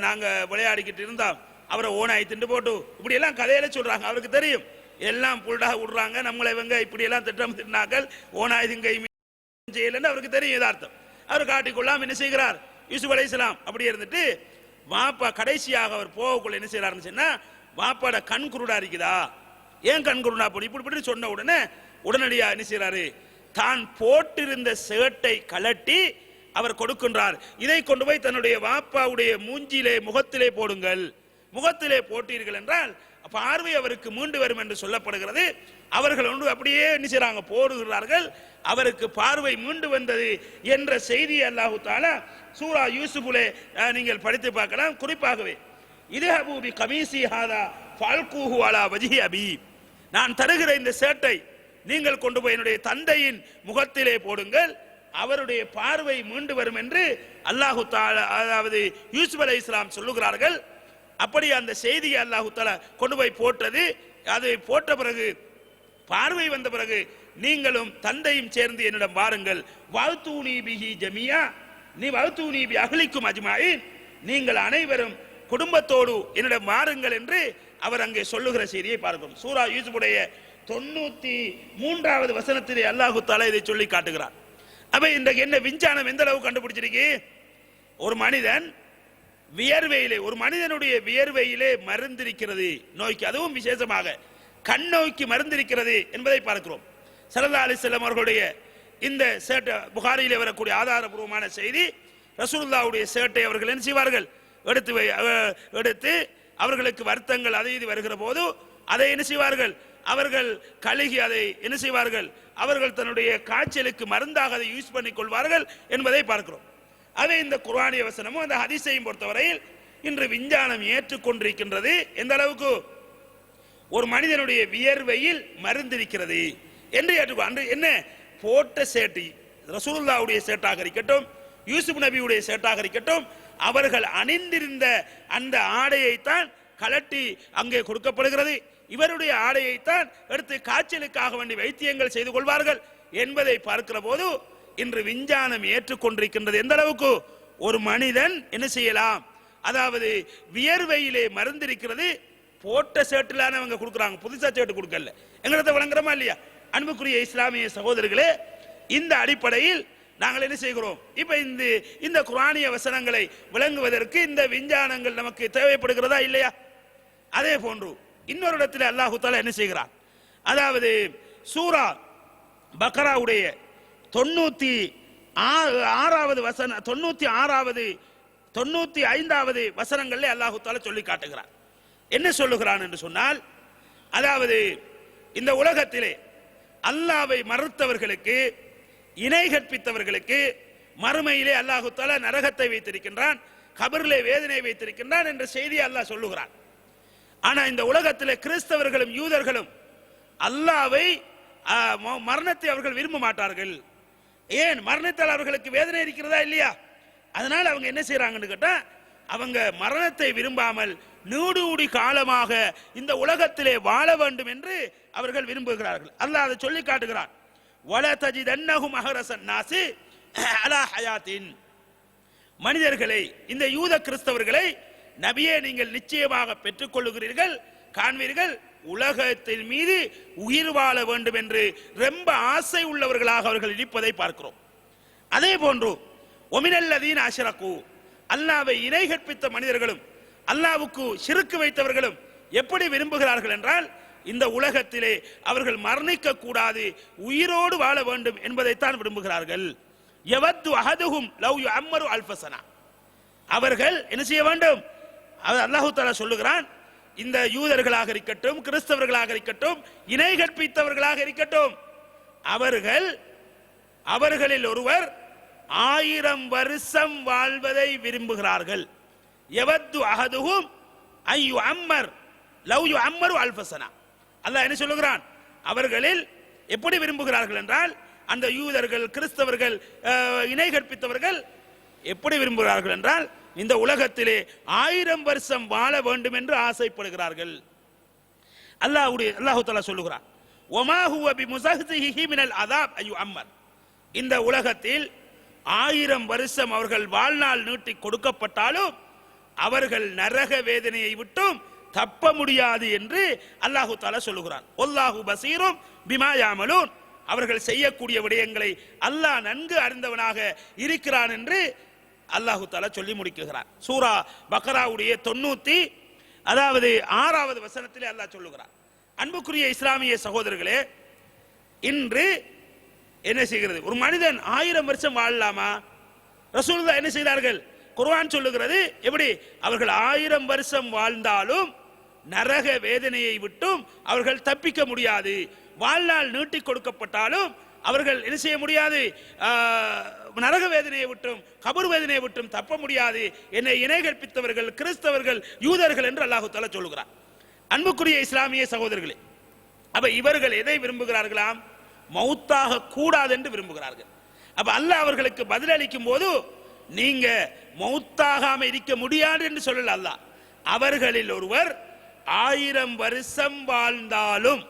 நாங்க விளையாடிக்கிட்டு இருந்தோம், அவரை ஓனாய் திண்டு போட்டு, இப்படி எல்லாம் கதையில சொல்றாங்க. அவருக்கு தெரியும் எல்லாம் புல்டாக விடுறாங்க, நம்மளை இவங்க இப்படி எல்லாம் திட்டம் திட்டினாக்கள், ஓனாய் திங்கை செய்யலன்னு அவருக்கு தெரியும் யதார்த்தம். அவர் காட்டிக்கொள்ளாம என்ன செய்கிறார், யூசுப் அலைஹிஸ்ஸலாம் அப்படியே இருந்துட்டு வாப்பா கடைசியாக அவர் போகக்குள்ள என்ன செய்யறாருன்னு சொன்னா, வாப்பாட கண் குருடா இருக்குதா, ஏன் கண் குருடா போடு இப்படி சொன்ன உடனே உடனடியா என்ன செய்யறாரு, தான் போட்டிருந்த ஷர்ட்டை கலட்டி அவர் கொடுக்கின்றார். இதை கொண்டு போய் தன்னுடைய வாப்பாவுடைய மூஞ்சிலே முகத்திலே போடுங்கள், முகத்திலே போட்டீர்கள் என்றால் பார்வை அவருக்கு மீண்டு வரும் என்று சொல்லப்படுகிறது. அவர்கள் ஒன்று அப்படியே என்ன செய்றாங்க, போடுகிறார்கள், அவருக்கு பார்வை மீண்டு வந்தது என்ற செய்தி அல்லாஹ் தஆலா சூரா யூசுஃபிலே நீங்கள் படித்து பார்க்கலாம். குறிப்பாகவே இதஹபு பி கமீசி ஹாதா ஃபல்குஹு அலா வஜ்ஹி அபி, நான் தருகிற இந்த சேட்டை நீங்கள் கொண்டு போய் என்னுடைய தந்தையின் முகத்திலே போடுங்கள், அவருடைய பார்வை மீண்டு வரும் என்று அல்லாஹ் தஆலா, அதாவது யூசுப் அலைஹிஸ்ஸலாம் சொல்லுகிறார்கள். அப்படி அந்த செய்தியை அல்லாஹ் தஆலா கொண்டு போய் போட்டது. அது போட்ட பிறகு பார்வை வந்த பிறகு நீங்களும் தந்தையும் சேர்ந்து என்னிடம் வாருங்கள், வஅத்தூனி பிஹி ஜமியா, நீ வஅத்தூனி பி அஹ்லிக்கும் அஜ்மாயின், நீங்கள் அனைவரும் குடும்பத்தோடு என்னிடம் வாருங்கள் என்று அவர் அங்கே சொல்லுகிற செய்தியை பார்க்கிறோம். சூரா யூசுஃபுடைய 93வது வசனத்திலே அல்லாஹ் தஆலா இதை சொல்லி காட்டுகிறார். அப்ப இன்றைக்கு என்ன விஞ்ஞானம் எந்த அளவு கண்டுபிடிச்சிருக்கு, ஒரு மனிதன் வியர்வையிலே, ஒரு மனிதனுடைய வியர்வையிலே மருந்திருக்கிறது நோய்க்கு, அதுவும் விசேஷமாக கண் நோய்க்கு மருந்திருக்கிறது என்பதை பார்க்கிறோம். ஸல்லல்லாஹு அலைஹி வஸல்லம் அவர்களுடைய இந்த சேட்டை புகாரியிலே வரக்கூடிய ஆதாரபூர்வமான செய்தி, ரசூலுல்லாஹ்வுடைய சேட்டை அவர்கள் என்ன செய்வார்கள், எடுத்து அவர்களுக்கு வருத்தங்கள் அதை இது வருகிற போது அதை என்ன செய்வார்கள், அவர்கள் கழுகி அதை என்ன செய்வார்கள், அவர்கள் தன்னுடைய காய்ச்சலுக்கு மருந்தாக அதை யூஸ் பண்ணிக் கொள்வார்கள் என்பதை பார்க்கிறோம். அதே இந்த குர்ஆனிய வசனமும் அந்த ஹதீஸையும் பொறுத்தவரையில் இன்று விஞ்ஞானம் ஏற்றுக்கொண்டிருக்கின்றது. எந்த அளவுக்கு ஒரு மனிதனுடைய வியர்வையில் மருந்திருக்கிறது என்று ஏற்றுக்கொண்டு என்ன போட்ட சேட்டு ரசூலுல்லாஹ்வுடைய சேட்டாக இருக்கட்டும், யூசுப் நபியுடைய சேட்டாக இருக்கட்டும், அவர்கள் அணிந்திருந்த அந்த ஆடையைத்தான் கலட்டி அங்கே கொடுக்கப்படுகிறது. இவருடைய ஆடையைத்தான் எடுத்து காய்ச்சலுக்காக வேண்டி வைத்தியங்கள் செய்து கொள்வார்கள் என்பதை பார்க்கிற போது இன்று விஞ்ஞானம் ஏற்றுக்கொண்டிருக்கின்றது. எந்த அளவுக்கு ஒரு மனிதன் என்ன செய்யலாம், அதாவது வியர்வையிலே மருந்திருக்கிறது, போட்ட சேட்டுலான அவங்க கொடுக்குறாங்க, புதுசா சேட்டு கொடுக்கல. எங்களை வழங்குறோமா இல்லையா? அன்புக்குரிய இஸ்லாமிய சகோதரர்களே, இந்த அடிப்படையில் நாங்கள் என்ன செய்கிறோம், இப்ப இந்த குர்ஆனிய வசனங்களை விளங்குவதற்கு இந்த விஞ்ஞானங்கள் நமக்கு தேவைப்படுகிறதா இல்லையா? அதே போன்று இன்னொரு இடத்துல அல்லாஹ் தஆலா என்ன செய்கிறார், அதாவது சூரா பக்ராவுடைய 96வது வசனம் 95வது வசனங்களில் அல்லாஹ் தஆலா சொல்லி காட்டுகிறார். என்ன சொல்லுகிறான் என்று சொன்னால், அதாவது இந்த உலகத்திலே அல்லாஹ்வை மறுத்தவர்களுக்கு, இணை கற்பித்தவர்களுக்கு மறுமையிலே அல்லாஹ் தஆலா நரகத்தை வைத்திருக்கின்றான், கபரிலே வேதனை வைத்திருக்கின்றான் என்ற செய்தியை அல்லாஹ் சொல்லுகிறான். ஆனா இந்த உலகத்திலே கிறிஸ்தவர்களும் யூதர்களும் அல்லாஹ்வை மரணத்தை அவர்கள் விரும்ப மாட்டார்கள். ஏன்? மரணத்தால் அவர்களுக்கு வேதனை இருக்கிறதா இல்லையா? அதனால அவங்க என்ன செய்யறாங்கன்னு கேட்டா, அவங்க மரணத்தை விரும்பாமல் நீடூடி காலமாக இந்த உலகத்திலே வாழ வேண்டும் என்று அவர்கள் விரும்புகிறார்கள். அல்லாஹ் அதை சொல்லி காட்டுகிறான். வல தஜிதன்னஹும் அஹ்ரஸன் நாஸி அலா ஹயாத்தின். மனிதர்களை, இந்த யூத கிறிஸ்தவர்களை நபியே நீங்கள் நிச்சயமாக பெற்றுக் கொள்ளுகிறீர்கள், காண்பீர்கள், உலகத்தின் மீது உயிர் வாழ வேண்டும் என்று ரொம்ப ஆசை உள்ளவர்களாக அவர்கள் இருப்பதை பார்க்கிறோம். அதே போன்று ஒமினல்லதீன அஷ்ரகு, அல்லாஹ்வை இணை கற்பித்த மனிதர்களும் அல்லாஹ்வுக்கு ஷிர்க் வைத்தவர்களும் எப்படி விரும்புகிறார்கள் என்றால், இந்த உலகத்திலே அவர்கள் மரணிக்க கூடாது, உயிரோடு வாழ வேண்டும் என்பதைத்தான் விரும்புகிறார்கள். யவது அஹதுஹும் லவ் யுஅம்மரு அல்ஃபஸனா. அவர்கள் என்ன செய்ய வேண்டும்? அல்லாஹ் தஆலா சொல்லுகிறான், இந்த யூதர்களாக இருக்கட்டும், கிறிஸ்தவர்களாக இருக்கட்டும், இணை கற்பித்தவர்களாக இருக்கட்டும், அவர்களில் ஒருவர் 1000 வருஷம் வாழ்வதை விரும்புகிறார்கள். யவது அஹதுஹும் ஐ யுஅம்மர் லவ் யுஅம்மரு அல்ஃபஸனா. அல்லாஹ் என்ன சொல்லுகிறான்? அவர்களில் எப்படி விரும்புகிறார்கள் என்றால், அந்த யூதர்கள், கிறிஸ்தவர்கள், இணை கற்பித்தவர்கள் எப்படி விரும்புகிறார்கள் என்றால், இந்த உலகத்திலே 1000 வருஷம் வாழ வேண்டும் என்று ஆசைப்படுகிறார்கள். அல்லாஹ் தஆலா சொல்லுகிறான், வமா ஹுவ பிமுஸஹ்ஸிஹி மினல் அஸாப் ஐ யுஅம்மர். இந்த உலகத்தில் 1000 வருஷம் அவர்கள் வாழ்நாள் நீட்டி கொடுக்கப்பட்டாலும் அவர்கள் நரக வேதனையை விட்டும் தப்ப முடியாது என்று அல்லாஹ் தஆலா சொல்லுகிறான். வல்லாஹு பஸீரும் பிமா யாமலூன். அவர்கள் செய்யக்கூடிய விடயங்களை அல்லாஹ் நன்கு அறிந்தவனாக இருக்கிறான் என்று அல்லாஹ் தஆலா சொல்லி முடிக்கிறான். சூரா பக்ராவுடைய 96வது வசனத்திலே அல்லாஹ் சொல்லுகிறான். அன்புக்குரிய இஸ்லாமிய சகோதரர்களே, இன்று என்ன செய்கிறது? ஒரு மனிதன் 1000 வருஷம் வாழலாமா? ரசூலுல்லாஹ் என்ன செய்தார்கள்? குர்ஆன் சொல்லுகிறது எப்படி? அவர்கள் 1000 வருஷம் வாழ்ந்தாலும் நரக வேதனையை விட்டும் அவர்கள் தப்பிக்க முடியாது. வாழ்நாள் நீட்டி கொடுக்கப்பட்டாலும் அவர்கள் என்ன செய்ய முடியாது? நரக வேதனையை விட்டும் கபர் வேதனையை விட்டும் தப்ப முடியாது. என்னை இணை கற்பித்தவர்கள், கிறிஸ்தவர்கள், யூதர்கள் என்று அல்லாஹ் தஆலா சொல்லுகிறார். அன்புக்குரிய இஸ்லாமிய சகோதரர்களே, அப்ப இவர்கள் எதை விரும்புகிறார்களாம்? மௌத்தாக கூடாது என்று விரும்புகிறார்கள். அப்ப அல்லாஹ் அவர்களுக்கு பதிலளிக்கும் போது, நீங்க மௌத்தாகாம இருக்க முடியாது என்று சொல்லல அல்லாஹ். அவர்களில் ஒருவர் 1000 வருஷம் வாழ்ந்தாலும்,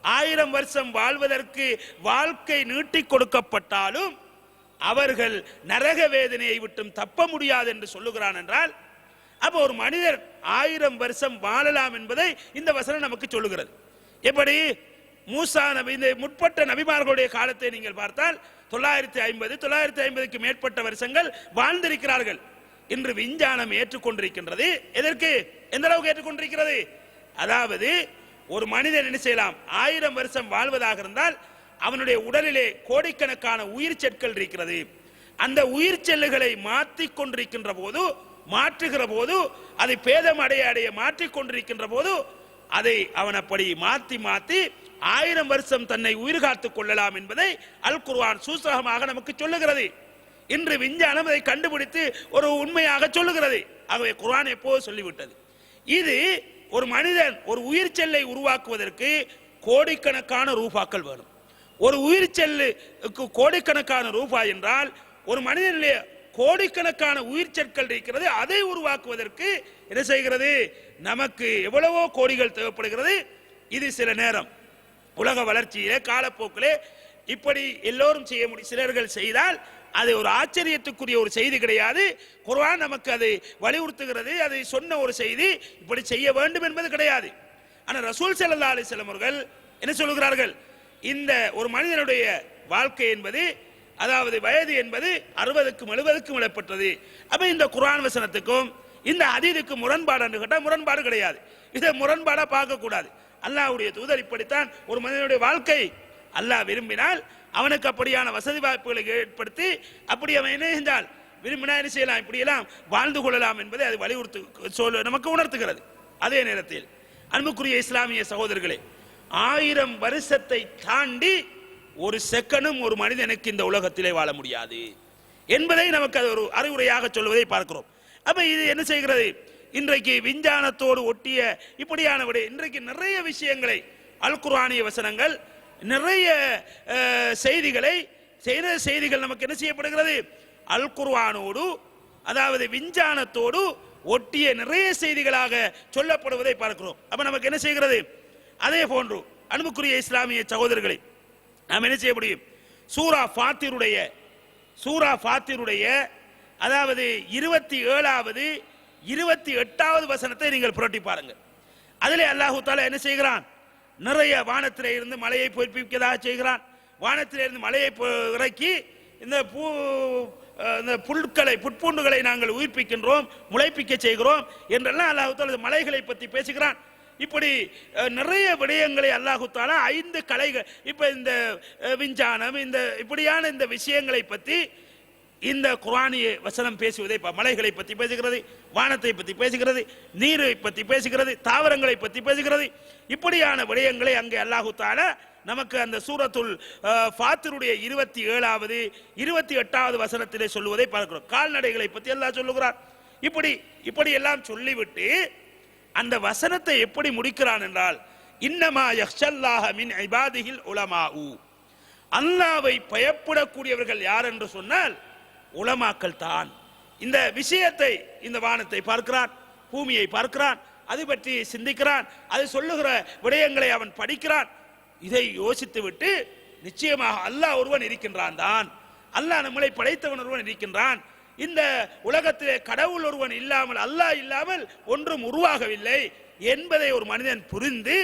1000 வருஷம் வாழ்வதற்கு வாழ்க்கை நீட்டி கொடுக்கப்பட்டாலும் அவர்கள் நரக வேதனையை விட்டும் தப்ப முடியாது என்று சொல்லுகிறான் என்றால், அப்ப ஒரு மனிதர் 1000 வருஷம் வாழலாம் என்பதை இந்த வசனம் நமக்கு சொல்லுகிறது. எப்படி? மூசா நபி, இந்த முற்பட்ட நபிமார்களுடைய காலத்தை நீங்கள் பார்த்தால் 950 மேற்பட்ட வருஷங்கள் வாழ்ந்திருக்கிறார்கள். இன்று விஞ்ஞானம் ஏற்றுக்கொண்டிருக்கின்றது. எதற்கு? எந்த அளவுக்கு ஏற்றுக்கொண்டிருக்கிறது? அதாவது ஒரு மனிதன் என்ன செய்யலாம்? 1000 வருஷம் வாழ்வதாக இருந்தால் அவனுடைய உடலிலே கோடிக்கணக்கான உயிர் செல்கள் இருக்கிறது. அந்த உயிர் செல்லுகளை மாற்றிக் கொண்டிருக்கின்ற போது மாற்றுகிற போது அதை பேதம் அடைய அடைய மாற்றிக் கொண்டிருக்கின்ற போது அதை அவன் அப்படி மாற்றி மாற்றி 1000 வருஷம் தன்னை உயிர் காத்துக் கொள்ளலாம் என்பதை அல் குர்ஆன் சூசகமாக நமக்கு சொல்லுகிறது. இன்று விஞ்ஞானம் அதை கண்டுபிடித்து ஒரு உண்மையாக சொல்லுகிறது. ஆகவே குர்ஆன் எப்போது சொல்லிவிட்டது. இது ஒரு மனிதன் ஒரு உயிர் செல்லை உருவாக்குவதற்கு கோடிக்கணக்கான ரூபாக்கள் வேணும். ஒரு உயிர் செல்லுக்கு கோடிக்கணக்கான ரூபாய் என்றால் ஒரு மனிதனிலே கோடிக்கணக்கான உயிர் சொற்கள் இருக்கிறது. அதை உருவாக்குவதற்கு என்ன செய்கிறது? நமக்கு எவ்வளவோ கோடிகள் தேவைப்படுகிறது. இது சில நேரம் உலக வளர்ச்சியிலே காலப்போக்கிலே இப்படி எல்லோரும் செய்ய முடியும். சிலர்கள் செய்தால் அது ஒரு ஆச்சரியத்துக்குரிய ஒரு செய்தி கிடையாது. குர்ஆன் நமக்கு அதை வலியுறுத்துகிறது. அதை சொன்ன ஒரு செய்தி இப்படி செய்ய வேண்டும் என்பது கிடையாது. ஆனால் ரசூல் ஸல்லல்லாஹு அலைஹி வஸல்லம் அவர்கள் என்ன சொல்கிறார்கள்? இந்த ஒரு மனிதனுடைய வாழ்க்கை என்பது, அதாவது வயது என்பது 60க்கும் 70க்கும் இடைப்பட்டது. அப்ப இந்த குர்ஆன் வசனத்துக்கும் இந்த ஹதீஸுக்கும் முரண்பாடு கேட்டால் முரண்பாடு கிடையாது. இதை முரண்பாடா பார்க்க கூடாது. அல்லாஹ்வுடைய தூதர் இப்படித்தான் ஒரு மனிதனுடைய வாழ்க்கை அல்லாஹ் விரும்பினால் அவனுக்கு அப்படியான வசதி வாய்ப்புகளை ஏற்படுத்தி அப்படி அவன் என்ன செஞ்சால் விரும்பினா என்ன செய்யலாம், இப்படியெல்லாம் வாழ்ந்து கொள்ளலாம் என்பதை அது வலியுறுத்து நமக்கு உணர்த்துகிறது. அதே நேரத்தில் அன்புக்குரிய இஸ்லாமிய சகோதரர்களே, 1000 வருஷத்தை தாண்டி ஒரு செகண்டும் ஒரு மனிதனுக்கு இந்த உலகத்திலே வாழ முடியாது என்பதை நமக்கு அது ஒரு அறிவுரையாக சொல்வதை பார்க்கிறோம். அப்ப இது என்ன செய்கிறது? இன்றைக்கு விஞ்ஞானத்தோடு ஒட்டிய இப்படியான விட இன்றைக்கு நிறைய விஷயங்களை அல் குர்ஆனிய வசனங்கள் நிறைய செய்திகள் நமக்கு என்ன செய்யப்படுகிறது? அல் குர்ஆனோடு அதாவது விஞ்ஞானத்தோடு ஒட்டிய நிறைய செய்திகளாக சொல்லப்படுவதை பார்க்கிறோம். அப்ப நமக்கு என்ன செய்கிறது? அதே போன்று அன்புக்குரிய இஸ்லாமிய சகோதரர்களை நாம் என்ன செய்ய முடியும்? சூரா ஃபாத்திருடைய அதாவது 27வது 28வது வசனத்தை நீங்கள் புரட்டி பாருங்கள். அதிலே அல்லாஹு தஆலா என்ன செய்கிறான்? நிறைய வானத்திலே இருந்து மலையை பொய்ப்பிக்கதாக செய்கிறான். வானத்திலே இருந்து மலையை இறக்கி இந்த புட்பூண்டுகளை நாங்கள் உயிர்ப்பிக்கின்றோம், முளைப்பிக்க செய்கிறோம் என்றெல்லாம் அல்லாஹு தஆலா மலைகளை பற்றி பேசுகிறான். இப்படி நிறைய விடயங்களை அல்லாஹு தஆலா 5 கலைகள், இப்ப இந்த விஞ்ஞானம் இந்த இப்படியான இந்த விஷயங்களை பற்றி இந்த குர்ஆனிய வசனம் பேசுவதை மலைகளை பற்றி பேசுகிறது, வானத்தை பற்றி பேசுகிறது, நீரை பற்றி பேசுகிறது, தாவரங்களை பற்றி பேசுகிறது. இப்படியான விடயங்களை அங்கே அல்லாஹு தஆலா நமக்கு அந்த சூரத்துல் ஃபாத்திருடைய 27வது 28வது வசனத்திலே சொல்லுவதை பார்க்கிறோம். கால்நடைகளை பற்றி அல்லாஹ் சொல்லுகிறார். இப்படி எல்லாம் சொல்லிவிட்டு அந்த வசனத்தை எப்படி முடிக்கிறான் என்றால், இன்னமா யக்ஷல்லாஹ மின் இபாதிஹில் உலமாஉ, அல்லாஹ்வை பயப்படக்கூடியவர்கள் யார் என்று சொன்னால் உலமாக்கள் தான். இந்த விஷயத்தை, இந்த வானத்தை பார்க்கிறான், பூமியை பார்க்கிறான், அது பற்றி சிந்திக்கிறான், அது சொல்லுகிற விடயங்களை அவன் படிக்கிறான். இதை யோசித்து விட்டு நிச்சயமாக அல்லாஹ் ஒருவன் இருக்கின்றான் தான், அல்லாஹ் நம்மளை படைத்தவன் ஒருவன் இருக்கின்றான், இந்த உலகத்திலே கடவுள் ஒருவன் இல்லாமல், அல்லாஹ் இல்லாமல் ஒன்றும் உருவாகவில்லை என்பதை ஒரு மனிதன் புரிந்து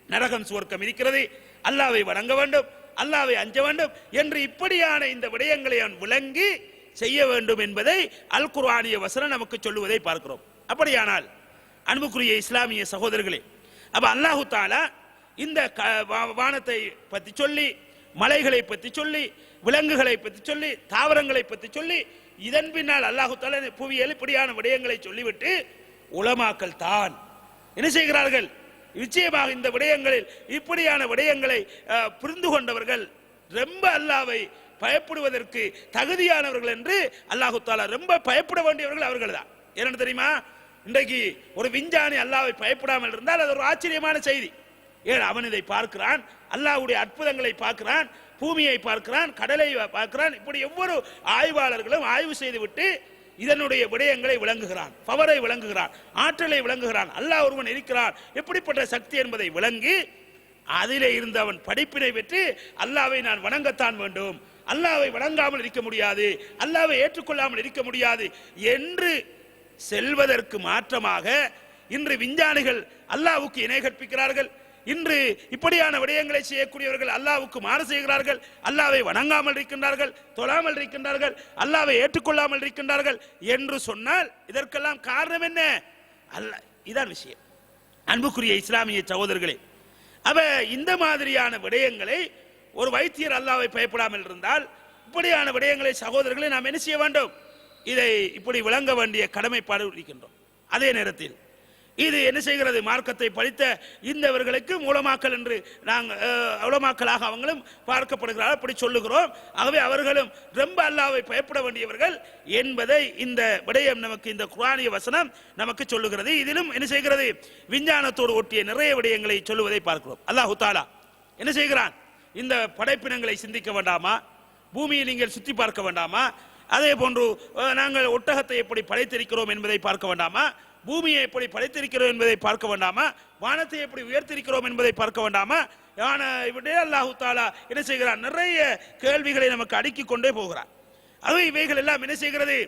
நரகம் சுவர்க்கம் இருக்கிறது, அல்லாஹ்வை வணங்க வேண்டும், அல்லாஹ்வை அஞ்ச வேண்டும் என்று இப்படியான இந்த விடயங்களை அவன் விளங்கி செய்ய வேண்டும் என்பதை அல் குர்ஆனிய வசனம் நமக்கு சொல்லுவதை பார்க்கிறோம். அப்படியானால் அன்புக்குரிய இஸ்லாமிய சகோதரர்களே, அப்ப அல்லாஹு தஆலா இந்த வானத்தை பற்றி சொல்லி, மலைகளை பற்றி சொல்லி, விலங்குகளை பற்றி சொல்லி, தாவரங்களை பற்றி சொல்லி, இதன் பின்னால் அல்லாஹு தஆலா புவியியல் இப்படியான விடயங்களை சொல்லிவிட்டு உலமாக்கள் தான் என்ன செய்கிறார்கள்? நிச்சயமாக இந்த விடயங்களில் இப்படியான விடயங்களை புரிந்து கொண்டவர்கள் ரொம்ப அல்லாஹ்வை பயப்படுவதற்கு தகுதியானவர்கள் என்று அல்லாஹு தஆலா ரொம்ப பயப்பட வேண்டியவர்கள் அவர்கள் தான். ஏன்னு தெரியுமா? இன்றைக்கு ஒரு விஞ்ஞானி அல்லாஹ்வை பயப்படாமல் இருந்தால் அது ஒரு ஆச்சரியமான செய்தி. ஏன் அவன் இதை பார்க்கிறான், அல்லாஹ்வுடைய அற்புதங்களை பார்க்கிறான், பூமியை பார்க்கிறான், கடலை பார்க்கிறான். இப்படி ஒவ்வொரு ஆய்வாளர்களும் ஆய்வு செய்துவிட்டு இதனுடைய விடயங்களை விளங்குகிறான், பவரை விளங்குகிறான், ஆற்றலை விளங்குகிறான், அல்லாஹ் ஒருவன் இருக்கிறான், எப்படிப்பட்ட சக்தி என்பதை விளங்கி அதிலே இருந்து அவன் படிப்பினை பெற்று அல்லாஹ்வை நான் வணங்கத்தான் வேண்டும், அல்லாஹ்வை வணங்காமல் இருக்க முடியாது, அல்லாஹ்வை ஏற்றுக்கொள்ளாமல் இருக்க முடியாது என்று செல்வதற்கு மாற்றமாக இன்று விஞ்ஞானிகள் அல்லாஹ்வுக்கு இணை கற்பிக்கிறார்கள். இன்று இப்படியான விடயங்களை செய்யக்கூடியவர்கள் அல்லாஹ்வுக்கு மாறு செய்கிறார்கள், அல்லாஹ்வை வணங்காமல் இருக்கின்றார்கள், தொழாமல் இருக்கின்றார்கள், அல்லாஹ்வை ஏற்றுக்கொள்ளாமல் இருக்கின்றார்கள் என்று சொன்னால் இதற்கெல்லாம் காரணம் என்ன? அல்லாஹ். இதான் விஷயம். அன்புக்குரிய இஸ்லாமிய சகோதரர்களே, அவ இந்த மாதிரியான விடயங்களை ஒரு வைத்தியர் அல்லாஹ்வை பயப்படாமல் இருந்தால் இப்படியான விடயங்களை சகோதரர்களை நாம் என்ன செய்ய வேண்டும்? இதை இப்படி விளங்க வேண்டிய கடமைப்பாடு இருக்கின்றோம். அதே நேரத்தில் இது என்ன செய்கிறது, மார்க்கத்தை படித்த இந்தவர்களுக்கு மூலமாக்கல் என்று நாங்கள் உலமாக்களாக அவங்களும் பார்க்கப்படுகிறார்கள், அப்படி சொல்லுகிறோம். ஆகவே அவர்களும் ரொம்ப அல்லாஹ்வை பயப்பட வேண்டியவர்கள் என்பதை இந்த விடயம் நமக்கு, இந்த குர்ஆனிய வசனம் நமக்கு சொல்லுகிறது. இதிலும் என்ன செய்கிறது, விஞ்ஞானத்தோடு ஒட்டிய நிறைய விடயங்களை சொல்லுவதை பார்க்கிறோம். அல்லாஹ் தஆலா என்ன செய்கிறான், இந்த படைப்பினங்களை சிந்திக்க வேண்டாமா, பூமியை நீங்கள் சுற்றி பார்க்க வேண்டாமா, அதே போன்று நாங்கள் ஒட்டகத்தை எப்படி படைத்திருக்கிறோம் என்பதை பார்க்க வேண்டாமா, பூமியை எப்படி படைத்திருக்கிறோம் என்பதை பார்க்க வேண்டாமா, வானத்தை எப்படி உயர்த்திருக்கிறோம் என்பதை பார்க்க வேண்டாமா, அல்லாஹ் தஆலா என்ன செய்கிறார், நிறைய கேள்விகளை நமக்கு அடுக்கிக் கொண்டே போகிறார். ஆகவே இவைகள் எல்லாம் என்ன செய்கிறது,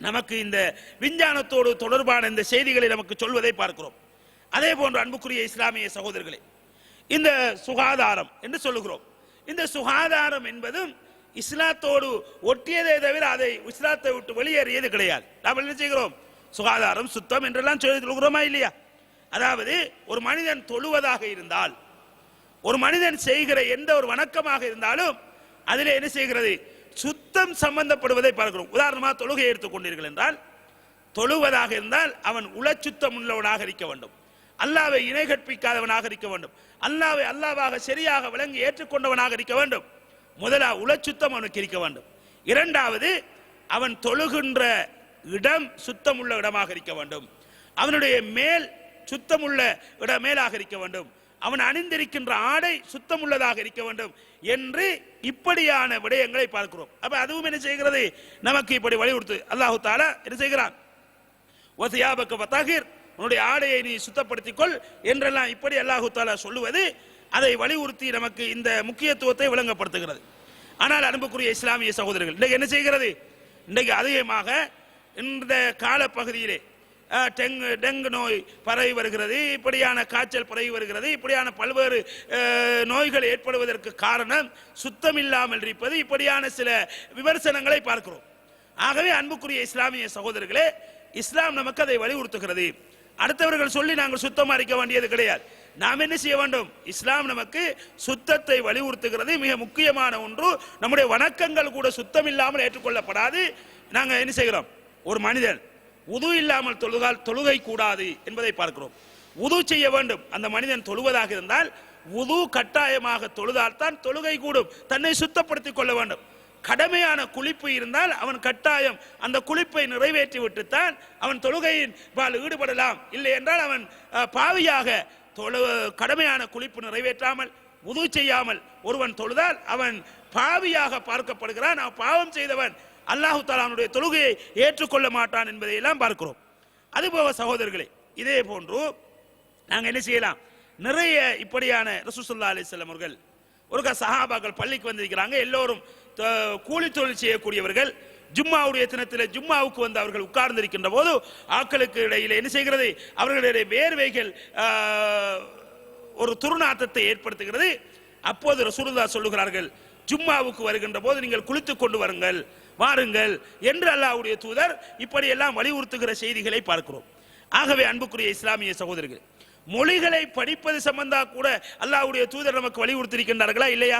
நமக்கு இந்த விஞ்ஞானத்தோடு தொடர்பான இந்த செய்திகளை நமக்கு சொல்வதை பார்க்கிறோம். அதே போன்று அன்புக்குரிய இஸ்லாமிய சகோதரர்களே, இந்த சுகாதாரம் என்று சொல்லுகிறோம். இந்த சுகாதாரம் என்பதும் இஸ்லாத்தோடு ஒட்டியதே தவிர அதை இஸ்லாத்தை விட்டு வெளியேறியது கிடையாது. நாம் என்ன செய்கிறோம், சுகாதாரம் சுத்தம் என்றெல்லாம் சொல்கிறோமா இல்லையா? அதாவது ஒரு மனிதன் தொழுவதாக இருந்தால், ஒரு மனிதன் செய்கிற எந்த ஒரு வணக்கமாக இருந்தாலும் அதில் என்ன செய்கிறது, சுத்தம் சம்பந்தப்படுவதை பார்க்கிறோம். உதாரணமாக தொழுகை எடுத்துக்கொண்டீர்கள் என்றால், தொழுவதாக இருந்தால் அவன் உளச்சுத்தம் உள்ளவனாக இருக்க வேண்டும், அல்லாஹ்வை இணை கற்பிக்காதவனாக இருக்க வேண்டும், அல்லாஹ்வை அல்லாஹ்வாக சரியாக விளங்கி ஏற்றுக்கொண்டவனாக இருக்க வேண்டும். முதலாவது உளச்சுத்தம் அவனுக்கு இருக்க வேண்டும். இரண்டாவது, அவன் தொழுகின்ற இடம் சுத்தமுள்ள இடமாக இருக்க வேண்டும், அவனுடைய மேல் சுத்தமுள்ள மேலாக இருக்க வேண்டும், அவன் அணிந்திருக்கின்ற ஆடை சுத்தமுள்ளதாக இருக்க வேண்டும் என்று இப்படியான விடயங்களை பார்க்கிறோம். அப்ப அதுவும் என்ன செய்கிறது, நமக்கு இப்படி வலியுறுத்து அல்லாஹ் தஆலா என்ன செய்கிறான், வஸியாபக வதஹிர், உன்னுடைய ஆடையை நீ சுத்தப்படுத்திக் கொள் என்றெல்லாம் இப்படி அல்லாஹ் தஆலா சொல்லுவது அதை வலியுறுத்தி நமக்கு இந்த முக்கியத்துவத்தை விளங்கப்படுத்துகிறது. ஆனால் அன்புக்குரிய இஸ்லாமிய சகோதரர்கள், இன்றைக்கு என்ன செய்கிறது, இன்றைக்கு அதிகமாக இந்த காலப்பகுதியிலே டெங்கு நோய் பரவி வருகிறது, இப்படியான காய்ச்சல் பரவி வருகிறது, இப்படியான பல்வேறு நோய்கள் ஏற்படுவதற்கு காரணம் சுத்தம் இல்லாமல் இருப்பது, இப்படியான சில விமர்சனங்களை பார்க்கிறோம். ஆகவே அன்புக்குரிய இஸ்லாமிய சகோதரர்களே, இஸ்லாம் நமக்கு அதை வலியுறுத்துகிறது. அடுத்தவர்கள் சொல்லி நாங்கள் சுத்தமா இருக்க வேண்டியது கிடையாது. நாம் என்ன செய்ய வேண்டும், இஸ்லாம் நமக்கு சுத்தத்தை வலியுறுத்துகிறது. மிக முக்கியமான ஒன்று, நம்முடைய வணக்கங்கள் கூட சுத்தம் இல்லாமல் ஏற்றுக்கொள்ளப்படாது. நாங்கள் என்ன செய்கிறோம், ஒரு மனிதன் உது இல்லாமல் தொழுதால் தொழுகை கூடாது என்பதை பார்க்கிறோம். உது செய்ய வேண்டும். அந்த மனிதன் தொழுவதாக இருந்தால் உது கட்டாயமாக தொழுதால் தான் தொழுகை கூடும், தன்னை சுத்தப்படுத்திக் கொள்ள வேண்டும். கடமையான குளிப்பு இருந்தால் அவன் கட்டாயம் அந்த குளிப்பை நிறைவேற்றி விட்டுத்தான் அவன் தொழுகையின் ஈடுபடலாம். இல்லை என்றால் அவன் பாவியாக கடமையான குளிப்பு நிறைவேற்றாமல் உது செய்யாமல் ஒருவன் தொழுதால் அவன் பாவியாக பார்க்கப்படுகிறான், அவன் பாவம் செய்தவன், அல்லாஹ் தஆலா அவனுடைய தொழுகையை ஏற்றுக்கொள்ள மாட்டான் என்பதை எல்லாம் பார்க்கிறோம். அதுபோக சகோதரர்களே, இதே போன்று நாங்கள் என்ன செய்யலாம், நிறைய இப்படியான ரசூல் ஸல்லல்லாஹு அலைஹி வஸல்லம் அவர்கள் ஒரு சஹாபாக்கள் பள்ளிக்கு வந்திருக்கிறாங்க, எல்லோரும் கூலி தொழில் செய்யக்கூடியவர்கள். ஜும்மாவுடைய தினத்தில் ஜும்மாவுக்கு வந்து அவர்கள் உட்கார்ந்திருக்கின்ற போது ஆட்களுக்கு இடையில என்ன செய்கிறது, அவர்களுடைய வேர்வைகள் ஒரு துர்நாற்றத்தை ஏற்படுத்துகிறது. அப்போது ரசூலுல்லாஹ் சொல்லுகிறார்கள், ஜும்மாவுக்கு வருகின்ற போது நீங்கள் குளித்துக் கொண்டு வாருங்கள் என்று அல்லாஹ்வுடைய தூதர் இப்படியெல்லாம் வலியுறுத்துகிற செய்திகளை பார்க்கிறோம். ஆகவே அன்புக்குரிய இஸ்லாமிய சகோதரர்கள், மொழிகளை படிப்பது சம்பந்தா கூட அல்லாஹ்வுடைய தூதர் நமக்கு வலியுறுத்தியிருக்கின்றார்களா இல்லையா?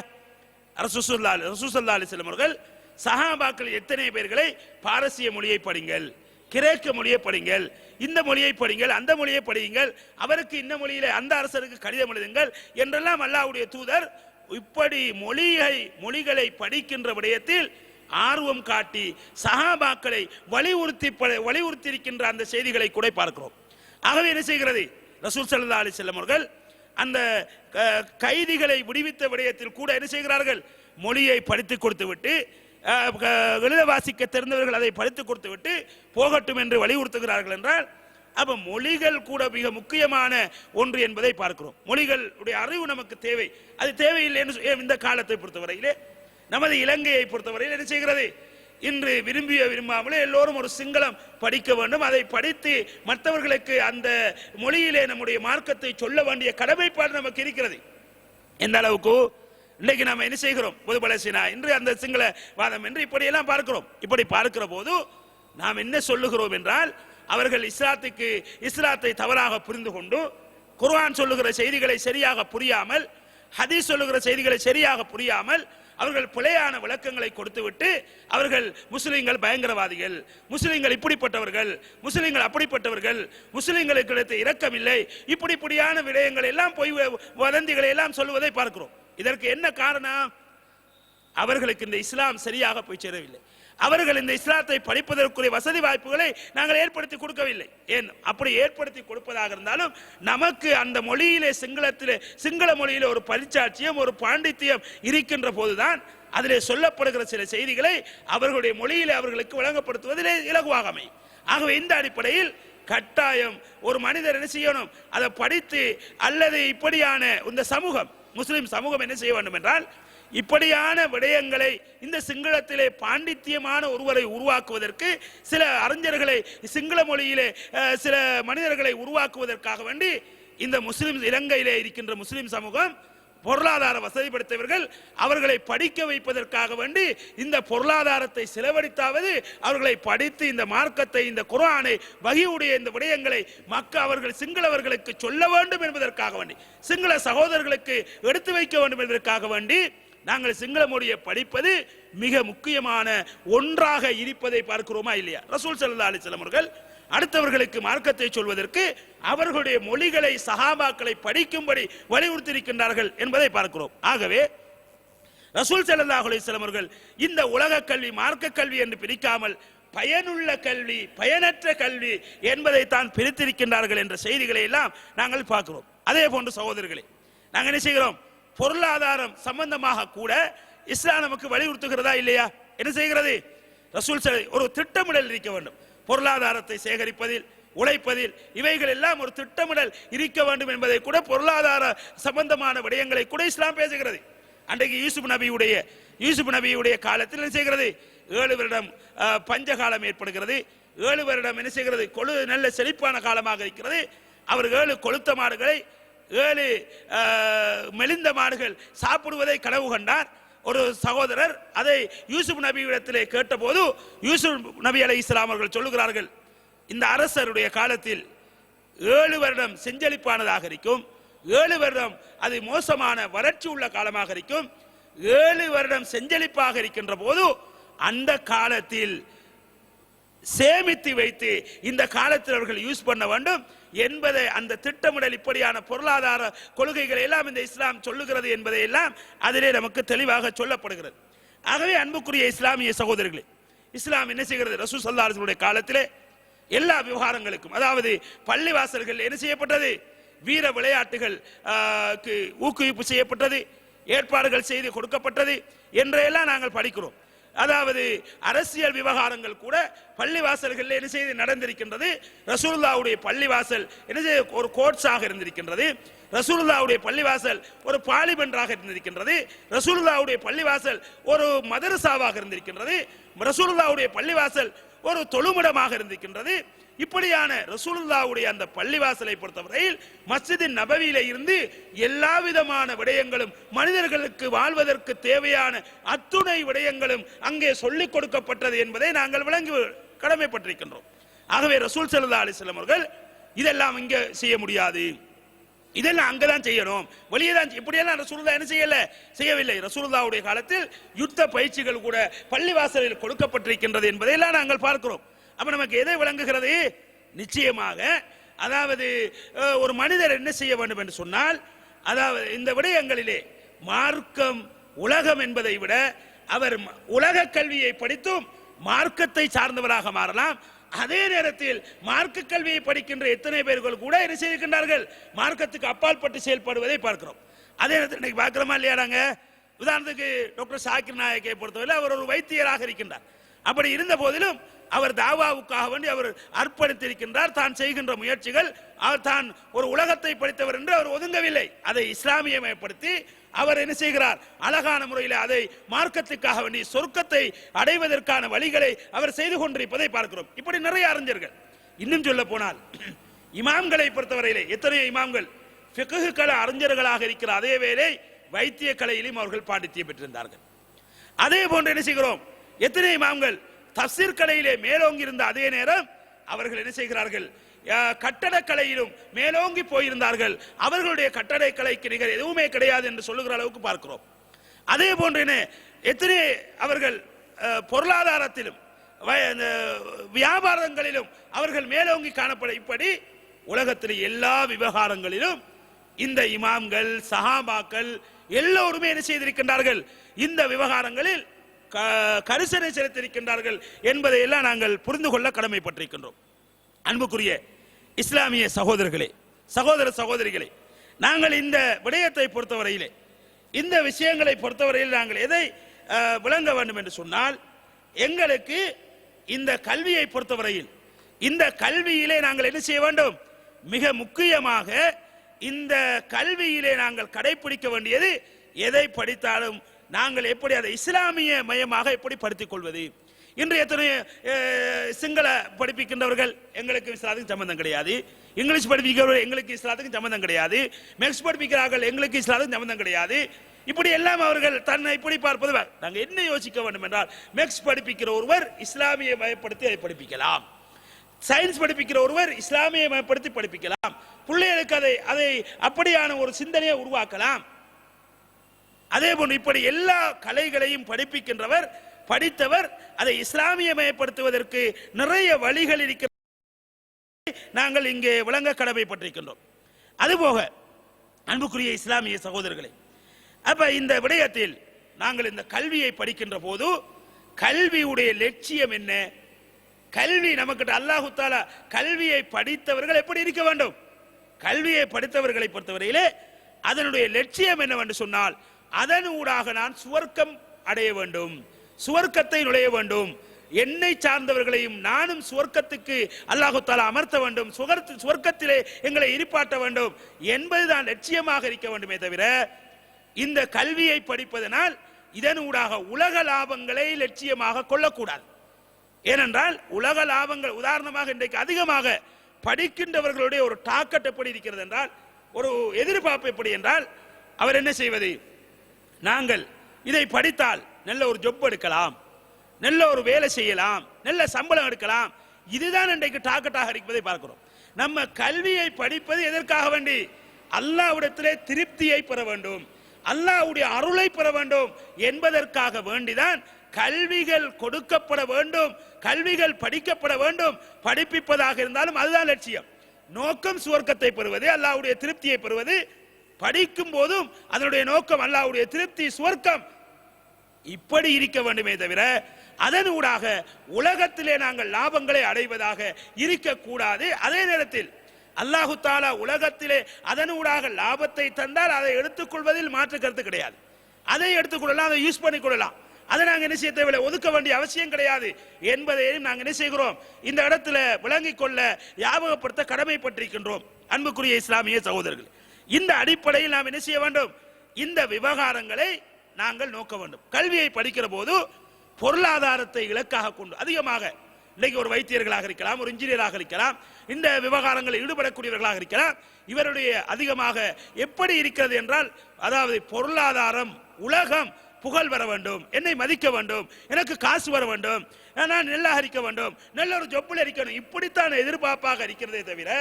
ரசூல் ஸல்லல்லாஹு அலைஹி வஸல்லம் அவர்கள் சஹாபாக்கள் எத்தனை பேர்களை பாரசீக மொழியை படிங்கள், கிரேக்க மொழியை படிங்கள், இந்த மொழியை படிங்கள், அந்த மொழியை படியுங்கள், அவருக்கு இந்த மொழியில அந்த அரசருக்கு கடிதம் எழுதுங்கள் என்றெல்லாம் அல்லாஹ்வுடைய தூதர் இப்படி மொழிகளை படிக்கின்ற விடயத்தில் ஆர்வம் காட்டி சஹாபாக்களை வலியுறுத்தியிருக்கின்ற அந்த செய்திகளை கூட பார்க்கிறோம். ஆகவே என்ன செய்கிறது, ரசூல் ஸல்லல்லாஹு அலைஹி வஸல்லம் அவர்கள் அந்த கைதிகளை விடுவித்த விடயத்தில் கூட என்ன செய்கிறார்கள், மொழியை படித்து கொடுத்து விட்டு, எழுத வாசிக்க தெரிந்தவர்கள் அதை படித்து கொடுத்து விட்டு போகட்டும் என்று வலியுறுத்துகிறார்கள் என்றால், அப்ப மொழிகள் கூட மிக முக்கியமான ஒன்று என்பதை பார்க்கிறோம். மொழிகளுடைய அறிவு நமக்கு தேவை. அது தேவையில்லை என்று இந்த காலத்தை பொறுத்தவரையிலே, நமது இலங்கையை பொறுத்தவரையில் என்ன செய்கிறது, இன்று விரும்பாமலே எல்லோரும் ஒரு சிங்களம் படிக்க வேண்டும், அதை படித்து மற்றவர்களுக்கு அந்த மொழியிலே நம்முடைய மார்க்கத்தை சொல்ல வேண்டிய கடமைப்பாடு நமக்கு இருக்கிறது. எந்த அளவுக்கு இன்றைக்கு நாம் என்ன செய்கிறோம், பொது பலசீனா என்று அந்த சிங்கள வாதம் என்று இப்படியெல்லாம் பார்க்கிறோம். இப்படி பார்க்கிற போது நாம் என்ன சொல்லுகிறோம் என்றால், அவர்கள் இஸ்லாத்தை தவறாக புரிந்து கொண்டு குர்ஆன் சொல்லுகிற செய்திகளை சரியாக புரியாமல் ஹதீஸ் சொல்லுகிற செய்திகளை சரியாக புரியாமல் அவர்கள் பிழையான விளக்கங்களை கொடுத்துவிட்டு அவர்கள் முஸ்லிம்கள் பயங்கரவாதிகள், முஸ்லிம்கள் இப்படிப்பட்டவர்கள், முஸ்லிம்கள் அப்படிப்பட்டவர்கள், முஸ்லிம்களுக்கு கிடைத்த இரக்கமில்லை, இப்படியான விடயங்கள் எல்லாம் பொய் வதந்திகளை எல்லாம் சொல்லுவதை பார்க்கிறோம். இதற்கு என்ன காரணம்? அவர்களுக்கு இந்த இஸ்லாம் சரியாக போய் சேரவில்லை. அவர்கள் இந்த இஸ்லாத்தை படிப்பதற்குரிய வசதி வாய்ப்புகளை நாங்கள் ஏற்படுத்தி கொடுக்கவில்லை. ஏன் அப்படி ஏற்படுத்தி கொடுப்பதாக இருந்தாலும் நமக்கு அந்த மொழியிலே சிங்கள மொழியிலே ஒரு பரிச்சாட்சியம், ஒரு பாண்டித்தியம் இருக்கின்ற போதுதான் அதிலே சொல்லப்படுகிற சில செய்திகளை அவர்களுடைய மொழியிலே அவர்களுக்கு வழங்கப்படுத்துவதிலே இலகுவாக அமையும். ஆகவே இந்த அடிப்படையில் கட்டாயம் ஒரு மனிதர் என்ன செய்யணும், அதை படித்து அல்லது இப்படியான இந்த சமூகம், முஸ்லிம் சமூகம் என்ன செய்ய வேண்டும் என்றால், இப்படியான விடயங்களை இந்த சிங்களத்திலே பாண்டித்தியமான ஒருவரை உருவாக்குவதற்கு சில அறிஞர்களை, சிங்கள மொழியிலே சில மனிதர்களை உருவாக்குவதற்காக வேண்டி இந்த முஸ்லிம் இலங்கையிலே இருக்கின்ற முஸ்லிம் சமூகம் பொருளாதார வசதி படைத்தவர்கள் அவர்களை படிக்க வைப்பதற்காக வேண்டி இந்த பொருளாதாரத்தை செலவழித்தாவது அவர்களை படித்து இந்த மார்க்கத்தை, இந்த குர்ஆனை, வஹீயுடைய இந்த விடயங்களை அவர்கள் சிங்களவர்களுக்கு சொல்ல வேண்டும் என்பதற்காக வேண்டி, சிங்கள சகோதரர்களுக்கு எடுத்து வைக்க வேண்டும் என்பதற்காக வேண்டி நாங்கள் சிங்கள மொழியை படிப்பது மிக முக்கியமான ஒன்றாக இருப்பதை பார்க்கிறோமா இல்லையா? ரசூல் ஸல்லல்லாஹு அலைஹி வஸல்லம் அவர்கள் அடுத்தவர்களுக்கு மார்க்கத்தை சொல்வதற்கு அவர்களுடைய மொழிகளை, சஹாபாக்களை படிக்கும்படி வலியுறுத்தியிருக்கின்றார்கள் என்பதை பார்க்கிறோம். ஆகவே ரசூல் ஸல்லல்லாஹு அலைஹி வஸல்லம் அவர்கள் இந்த உலக கல்வி, மார்க்க கல்வி என்று பிரிக்காமல் பயனுள்ள கல்வி, பயனற்ற கல்வி என்பதை தான் பிரித்திருக்கின்றார்கள் என்ற செய்திகளை எல்லாம் நாங்கள் பார்க்கிறோம். அதே போன்று சகோதரர்களே, நாங்கள் என்ன செய்கிறோம்? பொருளாதாரம் சம்பந்தமாக கூட இஸ்லாம் நமக்கு வலியுறுத்துகிறதா இல்லையா? என்ன செய்கிறது? ரசூல் ஒரு திட்டமிடல் இருக்க வேண்டும். பொருளாதாரத்தை சேகரிப்பதில், உழைப்பதில், இவைகள் எல்லாம் ஒரு திட்டமிடல் இருக்க வேண்டும் என்பதை கூட, பொருளாதார சம்பந்தமான விடயங்களை கூட இஸ்லாம் பேசுகிறது. அன்றைக்கு யூசுப் நபியுடைய காலத்தில் என்ன செய்கிறது? 7 வருடம் பஞ்சகாலம் ஏற்படுகிறது. 7 வருடம் என்ன செய்கிறது? நல்ல செழிப்பான காலமாக இருக்கிறது. அவர் 7 கொழுத்த மாடுகளை, 7 மெலிந்த மாடுகள் சாப்பிடுவதை கனவு கண்டார். ஒரு சகோதரர் அதை யூசுப் நபியிடத்திலே கேட்டபோது யூசுப் நபி அலைஹிஸ்ஸலாம் அவர்கள் சொல்லுகிறார்கள், இந்த அரசருடைய காலத்தில் 7 வருடம் செஞ்சலிப்பானதாக இருக்கும், 7 வருடம் அது மோசமான வறட்சி உள்ள காலமாக இருக்கும். 7 வருடம் செஞ்சலிப்பாக இருக்கின்ற போது அந்த காலத்தில் சேமித்து வைத்து இந்த காலத்தில் அவர்கள் யூஸ் பண்ண வேண்டும் என்பதை, அந்த திட்டமிடல், இப்படியான பொருளாதார கொள்கைகளை எல்லாம் இந்த இஸ்லாம் சொல்லுகிறது என்பதை எல்லாம் அதிலே நமக்கு தெளிவாக சொல்லப்படுகிறது. ஆகவே அன்புக்குரிய இஸ்லாமிய சகோதரர்களே, இஸ்லாம் என்ன செய்கிறது? ரசூல் ஸல்லல்லாஹு அலைஹி வஸல்லம் காலத்திலே எல்லா விவகாரங்களுக்கும், அதாவது பள்ளிவாசல்கள் என்ன செய்யப்பட்டது? வீர விளையாட்டுகள் ஊக்குவிப்பு செய்யப்பட்டது, ஏற்பாடுகள் செய்து கொடுக்கப்பட்டது என்றெல்லாம் நாங்கள் படிக்கிறோம். அதாவது அரசியல் விவகாரங்கள் கூட பள்ளிவாசல்கள் என்ன செய்து நடந்திருக்கின்றது. ரசூலுல்லாஹ்வுடைய பள்ளிவாசல் என்ன செய்ய ஒரு கோட்ஸாக இருந்திருக்கின்றது. ரசூலுல்லாஹ்வுடைய பள்ளிவாசல் ஒரு பார்லிமென்றாக இருந்திருக்கின்றது. ரசூலுல்லாஹ்வுடைய பள்ளிவாசல் ஒரு மதரசாவாக இருந்திருக்கின்றது. ரசூலுல்லாஹ்வுடைய பள்ளிவாசல் ஒரு தொழுமிடமாக இருந்திருக்கின்றது. இப்படியான ரசூலுல்லாஹ்வுடைய அந்த பள்ளிவாசலை பொறுத்தவரையில் மஸ்ஜித் நபவியில இருந்து எல்லா விதமான விடயங்களும், மனிதர்களுக்கு வாழ்வதற்கு தேவையான அத்துணை விடயங்களும் அங்கே சொல்லிக் கொடுக்கப்பட்டது என்பதை நாங்கள் விளங்கி கடமைப்பட்டிருக்கின்றோம். ஆகவே ரசூல் ஸல்லல்லாஹு அலைஹி வஸல்லம் அவர்கள் இதெல்லாம் இங்கே செய்ய முடியாது, இதெல்லாம் அங்கதான் செய்யணும், வெளியே தான், இப்படியெல்லாம் ரசூலுல்லாஹ் என்ன செய்யவில்லை. ரசூலுல்லாஹ்வுடைய காலத்தில் யுத்த பயிற்சிகள் கூட பள்ளிவாசலில் கொடுக்கப்பட்டிருக்கின்றது என்பதையெல்லாம் நாங்கள் பார்க்கிறோம். அப்ப நமக்கு எதை விளங்குகிறது? நிச்சயமாக அதாவது ஒரு மனிதர் என்ன செய்ய வேண்டும் என்று சொன்னால், அதாவது இந்த விடயங்களிலே மார்க்கம், உலகம் என்பதை விட அவர் உலக கல்வியை படித்தும் மார்க்கத்தை சார்ந்தவராக மாறலாம். அதே நேரத்தில் மார்க்க கல்வியை படிக்கின்ற எத்தனை பேர்கள் கூட என்ன செய்திருக்கின்றார்கள்? மார்க்கத்துக்கு அப்பால் பட்டு செயல்படுவதை பார்க்கிறோம். அதே நேரத்தில் இன்னைக்கு பார்க்கிறோமா இல்லையா? நாங்க உதாரணத்துக்கு டாக்டர் ஸாகிர் நாயக்கை பொறுத்தவரை அவர் ஒரு வைத்தியராக இருக்கின்றார். அப்படி இருந்த போதிலும் அவர் தாவாவுக்காக வேண்டி அவர் அர்ப்பணித்திருக்கின்றார். தான் செய்கின்ற முயற்சிகள், அவர் தான் ஒரு உலகத்தை படித்தவர் என்று அவர் ஒதுங்கவில்லை. அதை இஸ்லாமியமயப்படுத்தி அவர் என்ன செய்கிறார்? அழகான முறையில் அதை மார்க்கத்துக்காக வேண்டி சொர்க்கத்தை அடைவதற்கான வழிகளை அவர் செய்து கொண்டிருப்பதை பார்க்கிறோம். இப்படி நிறைய அறிஞர்கள், இன்னும் சொல்ல போனால் இமாம்களை பொறுத்தவரையிலே எத்தனையோ இமாம்கள் ஃபிக்ஹ் கலை அறிஞர்களாக இருக்கிற அதே வேளை வைத்திய கலையிலும் அவர்கள் பாண்டித்தியம் பெற்றிருந்தார்கள். அதே போன்று என்ன செய்கிறோம்? எத்தனை இமாம்கள் தஃப்சீர் கலையிலே மேலோங்கி இருந்த அதே நேரம் அவர்கள் என்ன செய்கிறார்கள்? கட்டடக்கலையிலும் மேலோங்கி போயிருந்தார்கள். அவர்களுடைய கட்டடக்கலைக்கு நிகர் எதுவுமே கிடையாது என்று சொல்லுகிற அளவுக்கு பார்க்கிறோம். அதே போன்று எத்தனை அவர்கள் பொருளாதாரத்திலும் வியாபாரங்களிலும் அவர்கள் மேலோங்கி காணப்பட, இப்படி உலகத்தில் எல்லா விவகாரங்களிலும் இந்த இமாம்கள் சஹாபாக்கள் எல்லோருமே என்ன செய்திருக்கின்றார்கள், இந்த விவகாரங்களில் கரிசனை செலுத்தியிருக்கின்றார்கள் என்பதை எல்லாம் நாங்கள் புரிந்து கொள்ள கடமைப்பட்டிருக்கின்றோம். அன்புக்குரிய இஸ்லாமிய சகோதரர்களே, சகோதர சகோதரிகளே, நாங்கள் இந்த விடயத்தை பொறுத்தவரையிலே, இந்த விஷயங்களை பொறுத்தவரையில் நாங்கள் எதை விளங்க வேண்டும் என்று சொன்னால், எங்களுக்கு இந்த கல்வியை பொறுத்தவரையில் இந்த கல்வியிலே நாங்கள் என்ன செய்ய வேண்டும், மிக முக்கியமாக இந்த கல்வியிலே நாங்கள் கடைபிடிக்க வேண்டியது, எதை படித்தாலும் நாங்கள் எப்படி அதை இஸ்லாமிய மயமாக எப்படி படுத்திக் கொள்வது. இன்று எத்தனை சிங்கள படிப்பிக்கின்றவர்கள் எங்களுக்கு இஸ்லாத்துக்கு சம்பந்தம் கிடையாது, இங்கிலீஷ் படிப்பிக்கிறவர்கள் எங்களுக்கு இஸ்லாத்துக்கு சம்பந்தம் கிடையாது, மேக்ஸ் படிப்பிக்கிறார்கள் எங்களுக்கு இஸ்லாத்துக்கு சம்பந்தம் கிடையாது. இப்படி எல்லாம் அவர்கள் தன்னை இப்படி பார்ப்பது. நாங்கள் என்ன யோசிக்க வேண்டும் என்றால், மேக்ஸ் படிப்பிக்கிற ஒருவர் இஸ்லாமிய மயப்படுத்தி அதை படிப்பிக்கலாம், சயின்ஸ் படிப்பிக்கிற ஒருவர் இஸ்லாமிய மயப்படுத்தி படிப்பிக்கலாம், பிள்ளைகளுக்கு அதை அப்படியான ஒரு சிந்தனையை உருவாக்கலாம். அதே போன்று இப்படி எல்லா கலைகளையும் படிப்பிக்கின்றவர், படித்தவர், அதை இஸ்லாமிய மயப்படுத்துவதற்கு நிறைய வழிகள் இருக்கிற நாங்கள் இங்கே விளங்க கடமைப்பட்டிருக்கின்றோம். அதுபோக அன்புக்குரிய இஸ்லாமிய சகோதரர்களே, அப்ப இந்த விடயத்தில் நாங்கள் இந்த கல்வியை படிக்கின்ற போது கல்வியுடைய லட்சியம் என்ன, கல்வி நமக்கு அல்லாஹு தஆலா கல்வியை படித்தவர்கள் எப்படி இருக்க வேண்டும், கல்வியை படித்தவர்களை பொறுத்தவரையிலே அதனுடைய லட்சியம் என்னவென்று சொன்னால், அதனூடாக நான் சுவர்க்கம் அடைய வேண்டும், சுவர்க்கத்தை நுழைய வேண்டும், என்னை சார்ந்தவர்களையும் நானும் சுவர்க்கத்துக்கு அல்லாஹு தஆலா அமர்த்த வேண்டும், சுவர்க்கத்திலே எங்களை இருப்பாட்ட வேண்டும் என்பதுதான் லட்சியமாக இருக்க வேண்டுமே தவிர, இந்த கல்வியை படிப்பதனால் இதனூடாக உலக லாபங்களை லட்சியமாக கொள்ளக்கூடாது. ஏனென்றால் உலக லாபங்கள், உதாரணமாக இன்றைக்கு அதிகமாக படிக்கின்றவர்களுடைய ஒரு டாக்கெட் எப்படி இருக்கிறது என்றால், ஒரு எதிர்பார்ப்பு எப்படி என்றால், அவர் என்ன செய்வது, நாங்கள் இதை படித்தால் நல்ல ஒரு ஜொப் எடுக்கலாம், நல்ல ஒரு வேலை செய்யலாம், நல்ல சம்பளம் எடுக்கலாம், இதுதான் இன்றைக்கு டாக்கெட்டாக இருப்பதை பார்க்கிறோம். நம்ம கல்வியை படிப்பது எதற்காக வேண்டி, அல்லாஹ்விடத்திலே திருப்தியை பெற வேண்டும், அல்லாஹ்வுடைய அருளை பெற வேண்டும் என்பதற்காக வேண்டிதான் கல்விகள் கொடுக்கப்பட வேண்டும், கல்விகள் படிக்கப்பட வேண்டும். படிப்பிப்பதாக இருந்தாலும் அதுதான் லட்சியம். நோக்கம் சுவர்க்கத்தை பெறுவது, அல்லாஹ்வுடைய திருப்தியை பெறுவது. படிக்கும் போதும் அதனுடைய நோக்கம் அல்லாஹ்வுடைய திருப்தி, சுவர்க்கம். இப்படி இருக்க வேண்டுமே தவிர அதனூடாக உலகத்திலே நாங்கள் லாபங்களை அடைவதாக இருக்கக்கூடாது. அதே நேரத்தில் அல்லாஹு தஆலா உலகத்திலே அதனூடாக லாபத்தை தந்தால் அதை எடுத்துக்கொள்வதில் மாற்று கருத்து கிடையாது. அதை எடுத்துக்கொள்ளலாம், அதை யூஸ் பண்ணிக்கொள்ளலாம், அதை நாங்கள் என்ன செய்ய தேவையில்லை, ஒதுக்க வேண்டிய அவசியம் கிடையாது என்பதையும் நாங்கள் என்ன செய்கிறோம், இந்த இடத்துல விளங்கிக் கொள்ள ஞாபகப்படுத்த கடமைப்பட்டிருக்கின்றோம். அன்புக்குரிய இஸ்லாமிய சகோதரர்கள், இந்த அடிப்படையில் நாம் என்ன செய்ய வேண்டும், இந்த விவகாரங்களை நாங்கள் நோக்க வேண்டும். கல்வியை படிக்கிற போது பொருளாதாரத்தை இலக்காக கொண்டு அதிகமாக, இன்னைக்கு ஒரு வைத்தியர்களாக இருக்கலாம், ஒரு இன்ஜினியராக இருக்கலாம், இந்த விவகாரங்களில் ஈடுபடக்கூடியவர்களாக இருக்கலாம், இவருடைய அதிகமாக எப்படி இருக்கிறது என்றால், அதாவது பொருளாதாரம், உலகம் புகழ் வர வேண்டும், என்னை மதிக்க வேண்டும், எனக்கு காசு வர வேண்டும், நான் நெல்லாக இருக்க வேண்டும், நல்ல ஒரு ஜொப்பில் இருக்கணும், இப்படித்தான் எதிர்பார்ப்பாக இருக்கிறதே தவிர,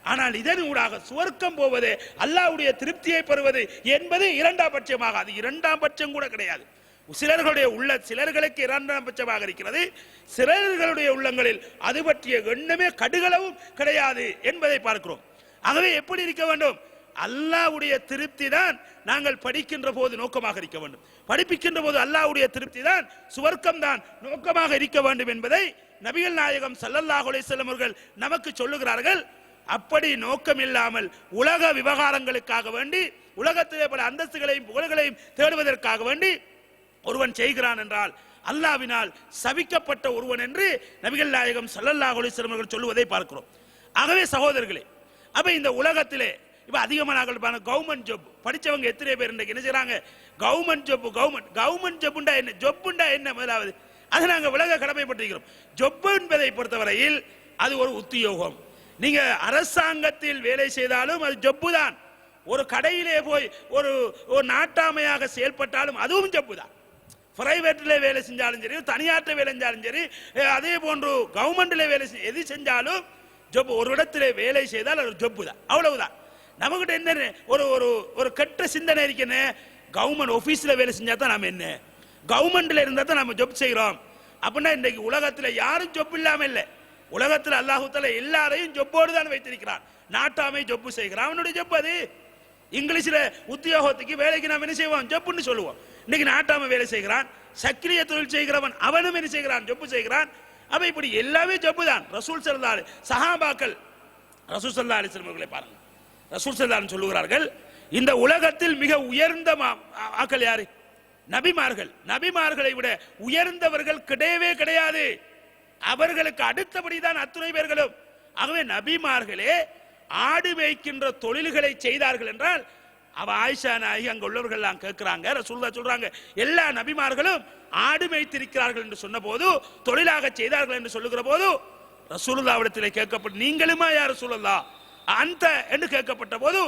ஆனால் இதன் ஊடாக சுவர்க்கம் போவது, அல்லாஹ்வுடைய திருப்தியை பெறுவது என்பது இரண்டாம் பட்சமாக, அது இரண்டாம் பட்சம் கூட கிடையாது. சிலர்களுடைய சிலர்களுக்கு இரண்டாம் பட்சமாக இருக்கிறது, சிலர்களுடைய உள்ளங்களில் அது பற்றிய எண்ணமே கடுகளவும் கிடையாது என்பதை பார்க்கிறோம். ஆகவே எப்படி இருக்க வேண்டும், அல்லாஹ்வுடைய திருப்தி தான் நாங்கள் படிக்கின்ற போது நோக்கமாக இருக்க வேண்டும், படிப்பிக்கின்ற போது அல்லாஹ்வுடைய திருப்தி தான், சுவர்க்கம் தான் நோக்கமாக இருக்க வேண்டும் என்பதை நபிகள் நாயகம் ஸல்லல்லாஹு அலைஹி வஸல்லம் அவர்கள் நமக்கு சொல்லுகிறார்கள். அப்படி நோக்கம் இல்லாமல் உலக விவகாரங்களுக்காக வேண்டி, உலகத்திலே பல அந்தஸ்துகளையும் புகழ்களையும் தேடுவதற்காக வேண்டி ஒருவன் செய்கிறான் என்றால் அல்லாஹ்வினால் சபிக்கப்பட்ட ஒருவன் என்று நபிகள் நாயகம் ஸல்லல்லாஹு அலைஹி வஸல்லம் அவர்கள் சொல்லுவதை பார்க்கிறோம். ஆகவே சகோதரர்களே, அப்ப இந்த உலகத்திலே இப்ப அதிகமான கவர்மெண்ட் ஜாப் படிச்சவங்க எத்தனை பேர் இன்றைக்கு என்ன செய்றாங்க, கவர்மெண்ட் ஜாப் கவர்மெண்ட் ஜாப்ண்டா என்ன, ஜாப்ண்டா என்ன, முதலாவது அதை நாங்கள் விலக கடமைப்பட்டிருக்கிறோம். ஜாப் என்பதை பொறுத்தவரையில் அது ஒரு உத்தியோகம். நீங்க அரசாங்கத்தில் வேலை செய்தாலும் அது ஜப்பு தான், ஒரு கடையிலே போய் ஒரு நாட்டாமையாக செயல்பட்டாலும் அதுவும் ஜப்பு தான். பிரைவேட்ல வேலை செஞ்சாலும் சரி, தனியாற்ற வேலை செஞ்சாலும் சரி, அதே போன்று கவர்மெண்ட்ல வேலை எது செஞ்சாலும் ஜப். ஒரு இடத்திலே வேலை செய்தால் அது ஜப்பு தான், அவ்வளவுதான். நமக்கிட்ட என்ன ஒரு ஒரு ஒரு கெட்ட சிந்தனை இருக்குன்னு, கவர்மெண்ட் ஆபீஸ்ல வேலை செஞ்சா தான் நாம என்ன, கவர்மெண்ட்ல இருந்தா தான் நம்ம ஜப் செய்கிறோம் அப்படின்னா, இன்றைக்கு உலகத்தில் யாரும் ஜப் இல்லாம இல்லை. உலகத்தில் அல்லாஹு தஆலா எல்லாரையும் ஜப்போடு தான் வைத்திருக்கிறான். நாட்டாமை ஜப்பு செய்கிறான், அவனுடைய ஜப் அது. இங்கிலீஷ்ல உத்தியோகத்துக்கு வேலைக்கு நாம் என்ன செய்வோம், ஜப்புன்னு சொல்லுவோம். இன்னைக்கு நாட்டாம வேலை செய்கிறான், சக்கிரிய தொழில் செய்கிறவன் அவனும் என்ன செய்கிறான், ஜப்பு செய்கிறான். அப்ப இப்படி எல்லாமே ஜப்பு தான். ரசூல் ஸல்லல்லாஹு அலைஹி சஹாபாக்கள் ரசூல் ஸல்லல்லாஹு அலைஹி வஸல்லம் அவர்களை பாருங்க. ரசூல் ஸல்லல்லாஹு அலைஹி சொல்லுகிறார்கள், இந்த உலகத்தில் மிக உயர்ந்த ஆக்கள் யாரு? நபிமார்கள். நபிமார்களை விட உயர்ந்தவர்கள் கிடையவே கிடையாது. அவர்களுக்கு அடுத்தபடிதான் அத்துணை பேர்களும். ஆகவே நபிமார்களே ஆடு மேய்க்கின்ற தொழில்களை செய்தார்கள் என்றால், அவ ஆயிஷா நாயகி அங்க உள்ளவர்கள் எல்லாம் கேட்கிறாங்க, ரசூலுல்லாஹ் சொல்றாங்க, எல்லா நபிமார்களும் ஆடு மேய்த்திருக்கிறார்கள் என்று சொன்ன போது, தொழிலாக செய்தார்கள் என்று சொல்லுகிற போது, ரசூலுல்லாஹ்விடத்தில் கேட்கப்பட்டு, நீங்களுமா யார் ரசூலுல்லாஹ் அந்த என்று கேட்கப்பட்ட போது,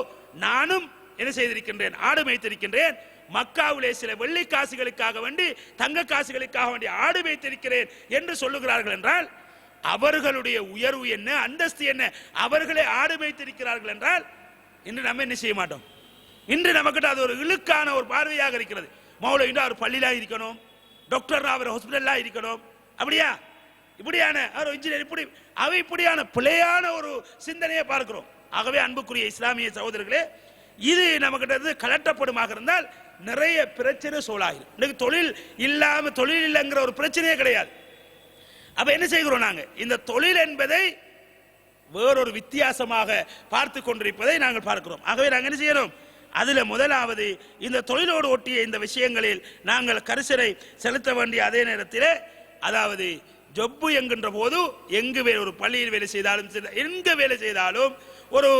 நானும் என்ன செய்திருக்கின்றேன், ஆடு மேய்த்திருக்கின்றேன். மக்காவிலே சில வெள்ளி காசுகளுக்காக வேண்டி, தங்க காசுகளுக்காக வேண்டி ஆடு வைத்திருக்கிறேன் என்று சொல்லுகிறார்கள் என்றால், அவர்களுடைய உயர்வு என்ன, அந்தஸ்து என்ன, அவர்களே ஆடு வைத்திருக்கிறார்கள் என்றால், இன்று நம்ம என்ன செய்ய மாட்டோம். இன்று நமக்கிட்ட அது ஒரு இழுக்கான ஒரு பார்வையாக இருக்கிறது. மௌலவின்னா ஒரு பள்ளியில இருக்கணும், டாக்டர் அவர் ஹாஸ்பிட்டலா இருக்கணும், அப்படியா இப்படியான ஒரு இன்ஜினியர், இப்படி அவை இப்படியான பிழையான ஒரு சிந்தனையை பார்க்கிறோம். ஆகவே அன்புக்குரிய இஸ்லாமிய சகோதரர்களே, இது நமக்கிட்ட கலட்டப்படுமாக இருந்தால் நிறைய பிரச்சனை சோழாயிரும். இன்னைக்கு தொழில் இல்லாம தொழில் இல்லைங்கிற ஒரு பிரச்சனையே கிடையாது. அப்ப என்ன செய்கிறோம், நாங்க இந்த தொழில் என்பதை வேறொரு வித்தியாசமாக பார்த்து கொண்டிருப்பதை நாங்கள் பார்க்கிறோம். ஆகவே நாங்கள் என்ன செய்யணும், அதுல முதலாவது இந்த தொழிலோடு ஒட்டிய இந்த விஷயங்களில் நாங்கள் கரிசனை செலுத்த வேண்டிய அதே நேரத்தில், அதாவது ஜப்பு என்கின்ற போது எங்கு ஒரு பள்ளியில் வேலை செய்தாலும், எங்க வேலை செய்தாலும், ஒரு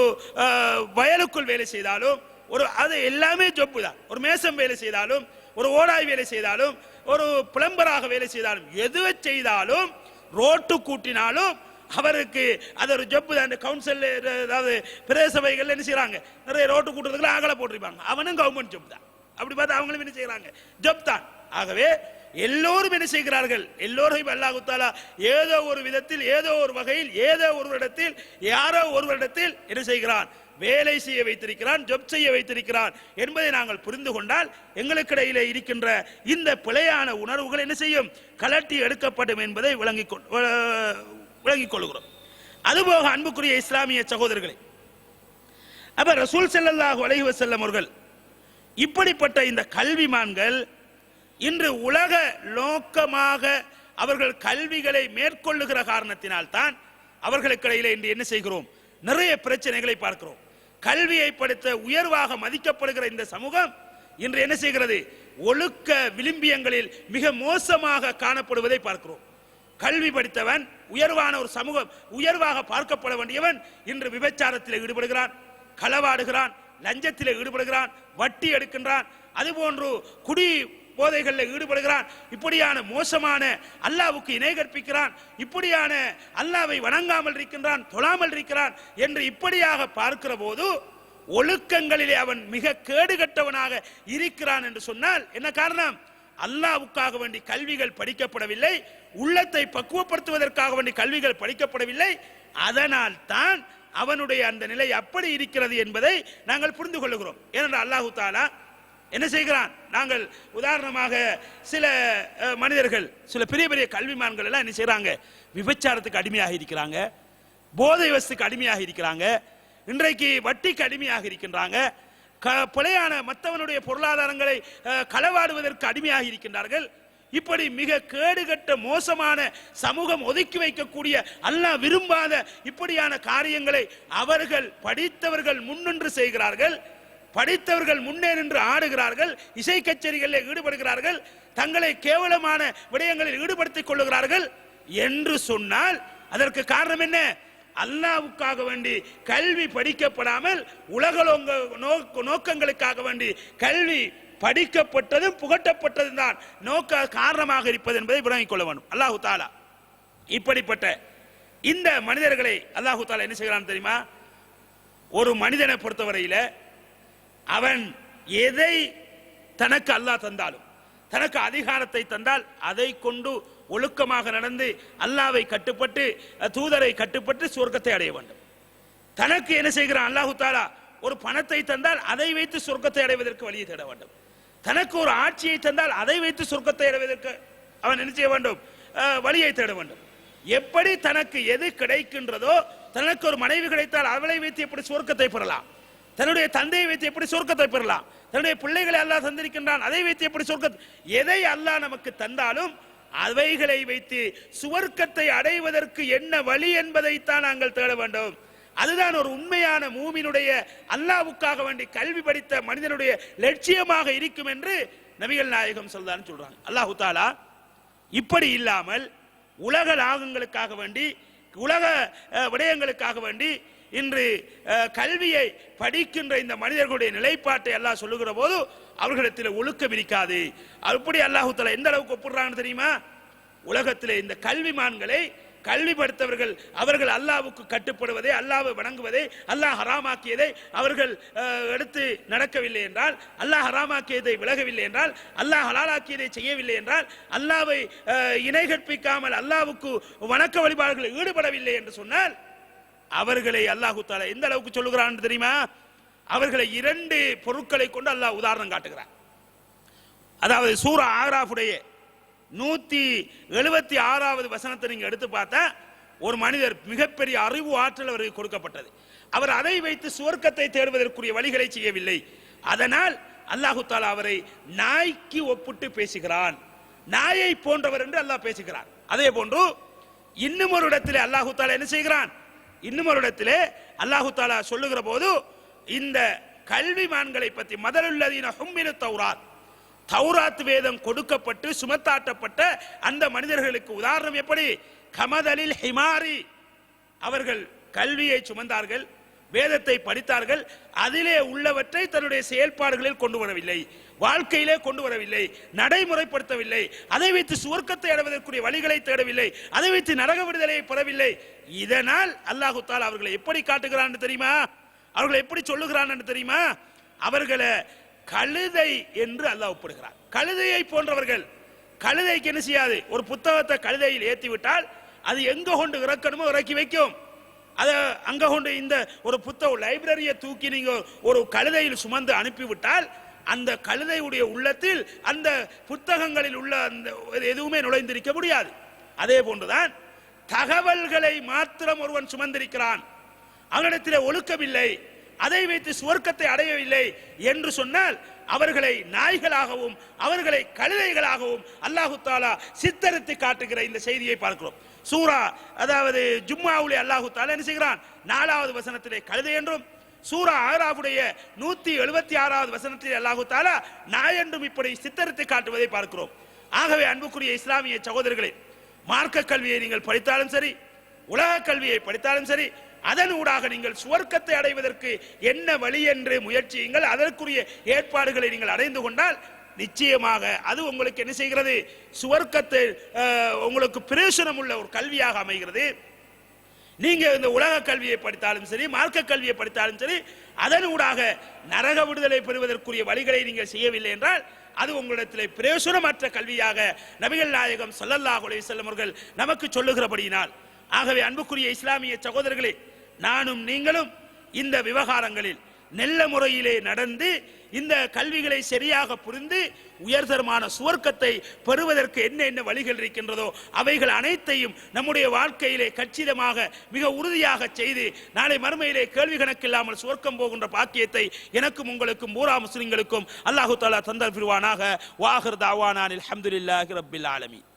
வயலுக்குள் வேலை செய்தாலும், ஒரு அது எல்லாமே ஜப்பு தான். ஒரு மேசம் வேலை செய்தாலும், ஒரு ஓடாய் வேலை செய்தாலும், ஒரு பிளம்பராக வேலை செய்தாலும், எதுவை செய்தாலும், ரோட்டு கூட்டினாலும் அவருக்கு அது ஒரு ஜப்பு தான். கவுன்சில் அதாவது பிரதேசபைகள் என்ன செய்யறாங்க, நிறைய ரோட்டு கூட்டுறதுக்குள்ள ஆகலை போட்டிருப்பாங்க, அவனும் கவர்மெண்ட் ஜப் தான். அப்படி பார்த்தா அவங்களும் என்ன செய்யறாங்க, ஜப் தான். ஆகவே எல்லோரும் என்ன செய்கிறார்கள், எல்லோரையும் அல்லாஹ் தஆலா ஏதோ ஒரு விதத்தில், ஏதோ ஒரு வகையில், ஏதோ ஒரு இடத்தில், யாரோ ஒரு இடத்தில் என்ன செய்கிறான், வேலை செய்ய வைத்திருக்கிறான், ஜப் செய்ய வைத்திருக்கிறான் என்பதை நாங்கள் புரிந்து கொண்டால், எங்களுக்கிடையிலே இருக்கின்ற இந்த பிழையான உணர்வுகள் என்ன செய்யும், கலட்டி எடுக்கப்படும் என்பதை விளங்கிக் கொள்கிறோம். அதுபோக அன்புக்குரிய இஸ்லாமிய சகோதரர்களே, அப்ப ரசூல் ஸல்லல்லாஹு அலைஹி வஸல்லம் அவர்கள் இப்படிப்பட்ட இந்த கல்விமான்கள் இன்று உலக நோக்கமாக அவர்கள் கல்விகளை மேற்கொள்ளுகிற காரணத்தினால் தான் அவர்களுக்கு இடையிலே இன்று என்ன செய்கிறோம், நிறைய பிரச்சனைகளை பார்க்கிறோம். கல்வியை படித்த உயர்வாக மதிக்கப்படுகிற இந்த சமூகம் இன்று என்ன செய்கிறது, ஒழுக்க விளிம்பியங்களில் மிக மோசமாக காணப்படுவதை பார்க்கிறோம். கல்வி படித்தவன் உயர்வான ஒரு சமூகம், உயர்வாக பார்க்கப்பட வேண்டியவன் இன்று விபச்சாரத்தில் ஈடுபடுகிறான், களவாடுகிறான், லஞ்சத்தில் ஈடுபடுகிறான், வட்டி எடுக்கின்றான், அதுபோன்று குடி போதைகளில் ஈடுபடுகிறான். இப்படியான மோசமான அல்லாஹ்வுக்கு இணை கற்பிக்கிறான், இப்படியான அல்லாஹ்வை வணங்காமல் இருக்கின்றான், தொழாமல் இருக்கிறான் என்று இப்படியாக பார்க்கிற போது ஒழுக்கங்களிலே அவன் மிக கேடுகட்டவனாக இருக்கிறான் என்று சொன்னால் என்ன காரணம், அல்லாஹ்வுக்காக வேண்டி கல்விகள் படிக்கப்படவில்லை, உள்ளத்தை பக்குவப்படுத்துவதற்காக வேண்டி கல்விகள் படிக்கப்படவில்லை. அதனால் தான் அவனுடைய அந்த நிலை அப்படி இருக்கிறது என்பதை நாங்கள் புரிந்து கொள்ளுகிறோம். ஏனென்றால் அல்லாஹ் தஆலா என்ன செய்கிறான், நாங்கள் உதாரணமாக சில மனிதர்கள், சில பெரிய பெரிய கல்விமான்கள் எல்லாம் என்ன செய்யறாங்க, விபச்சாரத்துக்கு அடிமையாக இருக்கிறாங்க, போதை வஸ்துக்கு அடிமையாக இருக்கிறாங்க, இன்றைக்கு வட்டிக்கு அடிமையாக இருக்கின்றாங்க, பிழையான மற்றவனுடைய பொருளாதாரங்களை களவாடுவதற்கு அடிமையாக இருக்கின்றார்கள். இப்படி மிக கேடுகட்ட மோசமான சமூகம் ஒதுக்கி வைக்கக்கூடிய அல்லாஹ் விரும்பாத இப்படியான காரியங்களை அவர்கள் படித்தவர்கள் முன்னின்று செய்கிறார்கள். படித்தவர்கள் முன்னே நின்று ஆடுகிறார்கள், இசை கச்சேரிகளில் ஈடுபடுகிறார்கள், தங்களை கேவலமான விடயங்களில் ஈடுபடுத்திக் கொள்ளுகிறார்கள் என்று சொன்னால் அதற்கு காரணம் என்ன, அல்லாஹ்வுக்காக வேண்டி கல்வி படிக்கப்படாமல் உலக நோக்கங்களுக்காக வேண்டி கல்வி படிக்கப்பட்டதும் புகட்டப்பட்டதும் தான் நோக்க காரணமாக இருப்பது என்பதை விளங்கிக் கொள்ள வேண்டும். அல்லாஹு தஆலா இப்படிப்பட்ட இந்த மனிதர்களை அல்லாஹு தஆலா என்ன செய்கிறான் தெரியுமா, ஒரு மனிதனை பொறுத்தவரையில அவன் எதை தனக்கு அல்லாஹ் தந்தாலும், தனக்கு அதிகாரத்தை தந்தால் அதை கொண்டு ஒழுக்கமாக நடந்து அல்லாஹ்வை கட்டுப்பட்டு தூதரை கட்டுப்பட்டு சொர்க்கத்தை அடைய வேண்டும். தனக்கு என்ன செய்கிறான் அல்லாஹு தாலா? ஒரு பணத்தை தந்தால் அதை வைத்து சொர்க்கத்தை அடைவதற்கு வழியை தேட வேண்டும். தனக்கு ஒரு ஆட்சியை தந்தால் அதை வைத்து சொர்க்கத்தை அடைவதற்கு அவன் என்ன செய்ய வேண்டும்? வழியை தேட வேண்டும். எப்படி தனக்கு எது கிடைக்கின்றதோ, தனக்கு ஒரு மனைவி கிடைத்தால் அவளை வைத்து எப்படி சொர்க்கத்தை பெறலாம், தன்னுடைய தந்தையை வைத்து எப்படி சொர்க்கத்தை பெறலாம், தன்னுடைய பிள்ளைகளை அல்லாஹ் தந்திருக்கின்றான் அதை வைத்து எப்படி சொர்க்கத்தை, எதை அல்லாஹ் நமக்கு தந்தாலும் அவைகளை வைத்து சுவர்க்கத்தை அடைவதற்கு என்ன வழி என்பதைத்தான் நாங்கள் தேட வேண்டும். அதுதான் ஒரு உண்மையான மூமினுடைய அல்லாஹ்வுக்காக வேண்டி கல்வி படித்த மனிதனுடைய லட்சியமாக இருக்கும் என்று நபிகள் நாயகம் சொல்றான்னு சொல்றாங்க. அல்லாஹு தாலா இப்படி இல்லாமல் உலக லாகங்களுக்காக வேண்டி, உலக விடயங்களுக்காக வேண்டி இன்று கல்வியை படிக்கின்ற இந்த மனிதர்களுடைய நிலைப்பாட்டை அல்லாஹ் சொல்லுகிற போது அவர்களிடத்தில் ஒழுக்கம் இருக்காது. அப்படி அல்லாஹு தஆலா எந்த அளவுக்கு ஒப்புறான்னு தெரியுமா? உலகத்திலே இந்த கல்விமான்களை கல்வி படித்தவர்கள் அவர்கள் அல்லாஹ்வுக்கு கட்டுப்படுவதை, அல்லாஹ்வை வணங்குவதை, அல்லாஹ் ஹராமாக்கியதை அவர்கள் எடுத்து நடக்கவில்லை என்றால், அல்லாஹ் ஹராமாக்கியதை விலகவில்லை என்றால், அல்லாஹ் ஹலாலாக்கியதை செய்யவில்லை என்றால், அல்லாஹ்வை இணை கற்பிக்காமல் அல்லாஹ்வுக்கு வணக்க வழிபாடுகளில் ஈடுபடவில்லை என்று சொன்னால் அவர்களை அல்லாஹு தஆலா எந்த அளவுக்கு சொல்லுகிறான் தெரியுமா? அவர்களை 2 பொருட்களை கொண்டு அல்லாஹ் உதாரணம் காட்டுகிறான். அதாவது சூரா ஆராஃபுடைய 176வது வசனத்தை நீங்க எடுத்து பார்த்தா, ஒரு மனிதர் மிகப்பெரிய அறிவு ஆற்றல் அவருக்கு கொடுக்கப்பட்டது. அவர் அதை வைத்து சுவர்க்கத்தை தேடுவதற்குரிய வழிகளை செய்யவில்லை. அதனால் அல்லாஹு தஆலா அவரை நாய்க்கு ஒப்பிட்டு பேசுகிறான். நாயை போன்றவர் என்று அல்லாஹ் பேசுகிறான். அதே போன்று இன்னும் ஒரு இடத்திலே அல்லாஹு தஆலா என்ன செய்கிறான்? இன்னும் ஒரு இடத்திலே அல்லாஹு தஆலா சொல்லுகிற போது இந்த கல்விமான்களை பற்றி, மதலுல்லதீன ஹும்மிலு தௌராத், தௌராத் வேதம் கொடுக்கப்பட்டு சுமத்தாட்டப்பட்ட அந்த மனிதர்களுக்கு உதாரணம் எப்படி? கமதலில் ஹிமாரி, அவர்கள் கல்வியை சுமந்தார்கள், வேதத்தை படித்தார்கள், அதிலே உள்ளவற்றை தன்னுடைய செயல்பாடுகளில் கொண்டு வரவில்லை, வாழ்க்கையிலே கொண்டு வரவில்லை, நடைமுறைப்படுத்தவில்லை, அதை வைத்து சுவர்க்கத்தை அடைவதற்குரிய வழிகளை தேடவில்லை, அதை வைத்து நரக விடுதலையை பெறவில்லை. இதனால் அல்லாஹு தஆலா அவர்களை எப்படி காட்டுகிறான் தெரியுமா? அவர்களை எப்படி சொல்லுகிறான் என்று தெரியுமா? அவர்களை கழுதை என்று அல்லாஹ் ஒப்பிடுகிறார். கழுதையை போன்றவர்கள். கழுதைக்கு என்ன செய்யாது? ஒரு புத்தகத்தை கழுதையில் ஏற்றி விட்டால் அது எங்க கொண்டு இறக்கணுமோ இறக்கி வைக்கும். அதை அங்க கொண்டு இந்த ஒரு புத்தக லைப்ரரியை தூக்கி நீங்க ஒரு கழுதையில் சுமந்து அனுப்பிவிட்டால் அந்த கழுதையுடைய உள்ளத்தில் அந்த புத்தகங்களில் உள்ள அந்த எதுவுமே நுழைந்திருக்க முடியாது. அதே போன்றுதான் தகவல்களை மாத்திரம் ஒருவன் சுமந்திருக்கிறான், அவனிடத்தில் ஒழுக்கமில்லை, அதை வைத்து சுவர்க்கத்தை அடையவில்லை என்று சொன்னால் அவர்களை நாய்களாகவும் அவர்களை கழுதைகளாகவும் அல்லாஹு தஆலா சித்தரித்து காட்டுகிற இந்த செய்தியை பார்க்கிறோம். சூரா அதாவது ஜும்மாவுலே அல்லாஹு தஆலா என்ன செய்கிறான்? 4வது வசனத்திலே கழுதை என்றும், சூரா ஆராஃபுடைய 176வது வசனத்திலே அல்லாஹு தஆலா நாய் என்றும் இப்படி சித்தரித்து காட்டுவதை பார்க்கிறோம். ஆகவே அன்புக்குரிய இஸ்லாமிய சகோதரர்களே, மார்க்க கல்வியை நீங்கள் படித்தாலும் சரி, உலக கல்வியை படித்தாலும் சரி, அதன் ஊடாக நீங்கள் சுவர்க்கத்தை அடைவதற்கு என்ன வழி என்று முயற்சியுங்கள். அதற்குரிய ஏற்பாடுகளை நீங்கள் அடைந்து கொண்டால் நிச்சயமாக அது உங்களுக்கு என்ன செய்கிறது? சுவர்க்கத்தை உங்களுக்கு பிரயோசனம் உள்ள ஒரு கல்வியாக அமைகிறது. நீங்க இந்த உலக கல்வியை படித்தாலும் சரி, மார்க்க கல்வியை படித்தாலும் சரி, அதன் ஊடாக நரக விடுதலை பெறுவதற்குரிய வழிகளை நீங்கள் செய்யவில்லை என்றால் அது உங்களிடத்தில் பிரயோசனமற்ற கல்வியாக நபிகள் நாயகம் ஸல்லல்லாஹு அலைஹி வஸல்லம் அவர்கள் நமக்கு சொல்லுகிறபடியினால், ஆகவே அன்புக்குரிய இஸ்லாமிய சகோதரர்களே, நானும் நீங்களும் இந்த விவகாரங்களில் நல்ல முறையிலே நடந்து இந்த கல்விகளை சரியாக புரிந்து உயர்தரமான சுவர்க்கத்தை பெறுவதற்கு என்ன வழிகள் இருக்கின்றதோ அவைகள் அனைத்தையும் நம்முடைய வாழ்க்கையிலே கச்சிதமாக மிக உறுதியாக செய்து நாளை மறுமையிலே கேள்வி கணக்கில்லாமல் சுவர்க்கம் போகின்ற பாக்கியத்தை எனக்கும் உங்களுக்கும் பூரா முஸ்லிம்களுக்கும் அல்லாஹு தஆலா தந்தருள்வானாக. வாஹிர் தாவானா அல்ஹம்துலில்லாஹி ரப்பில் ஆலமீன்.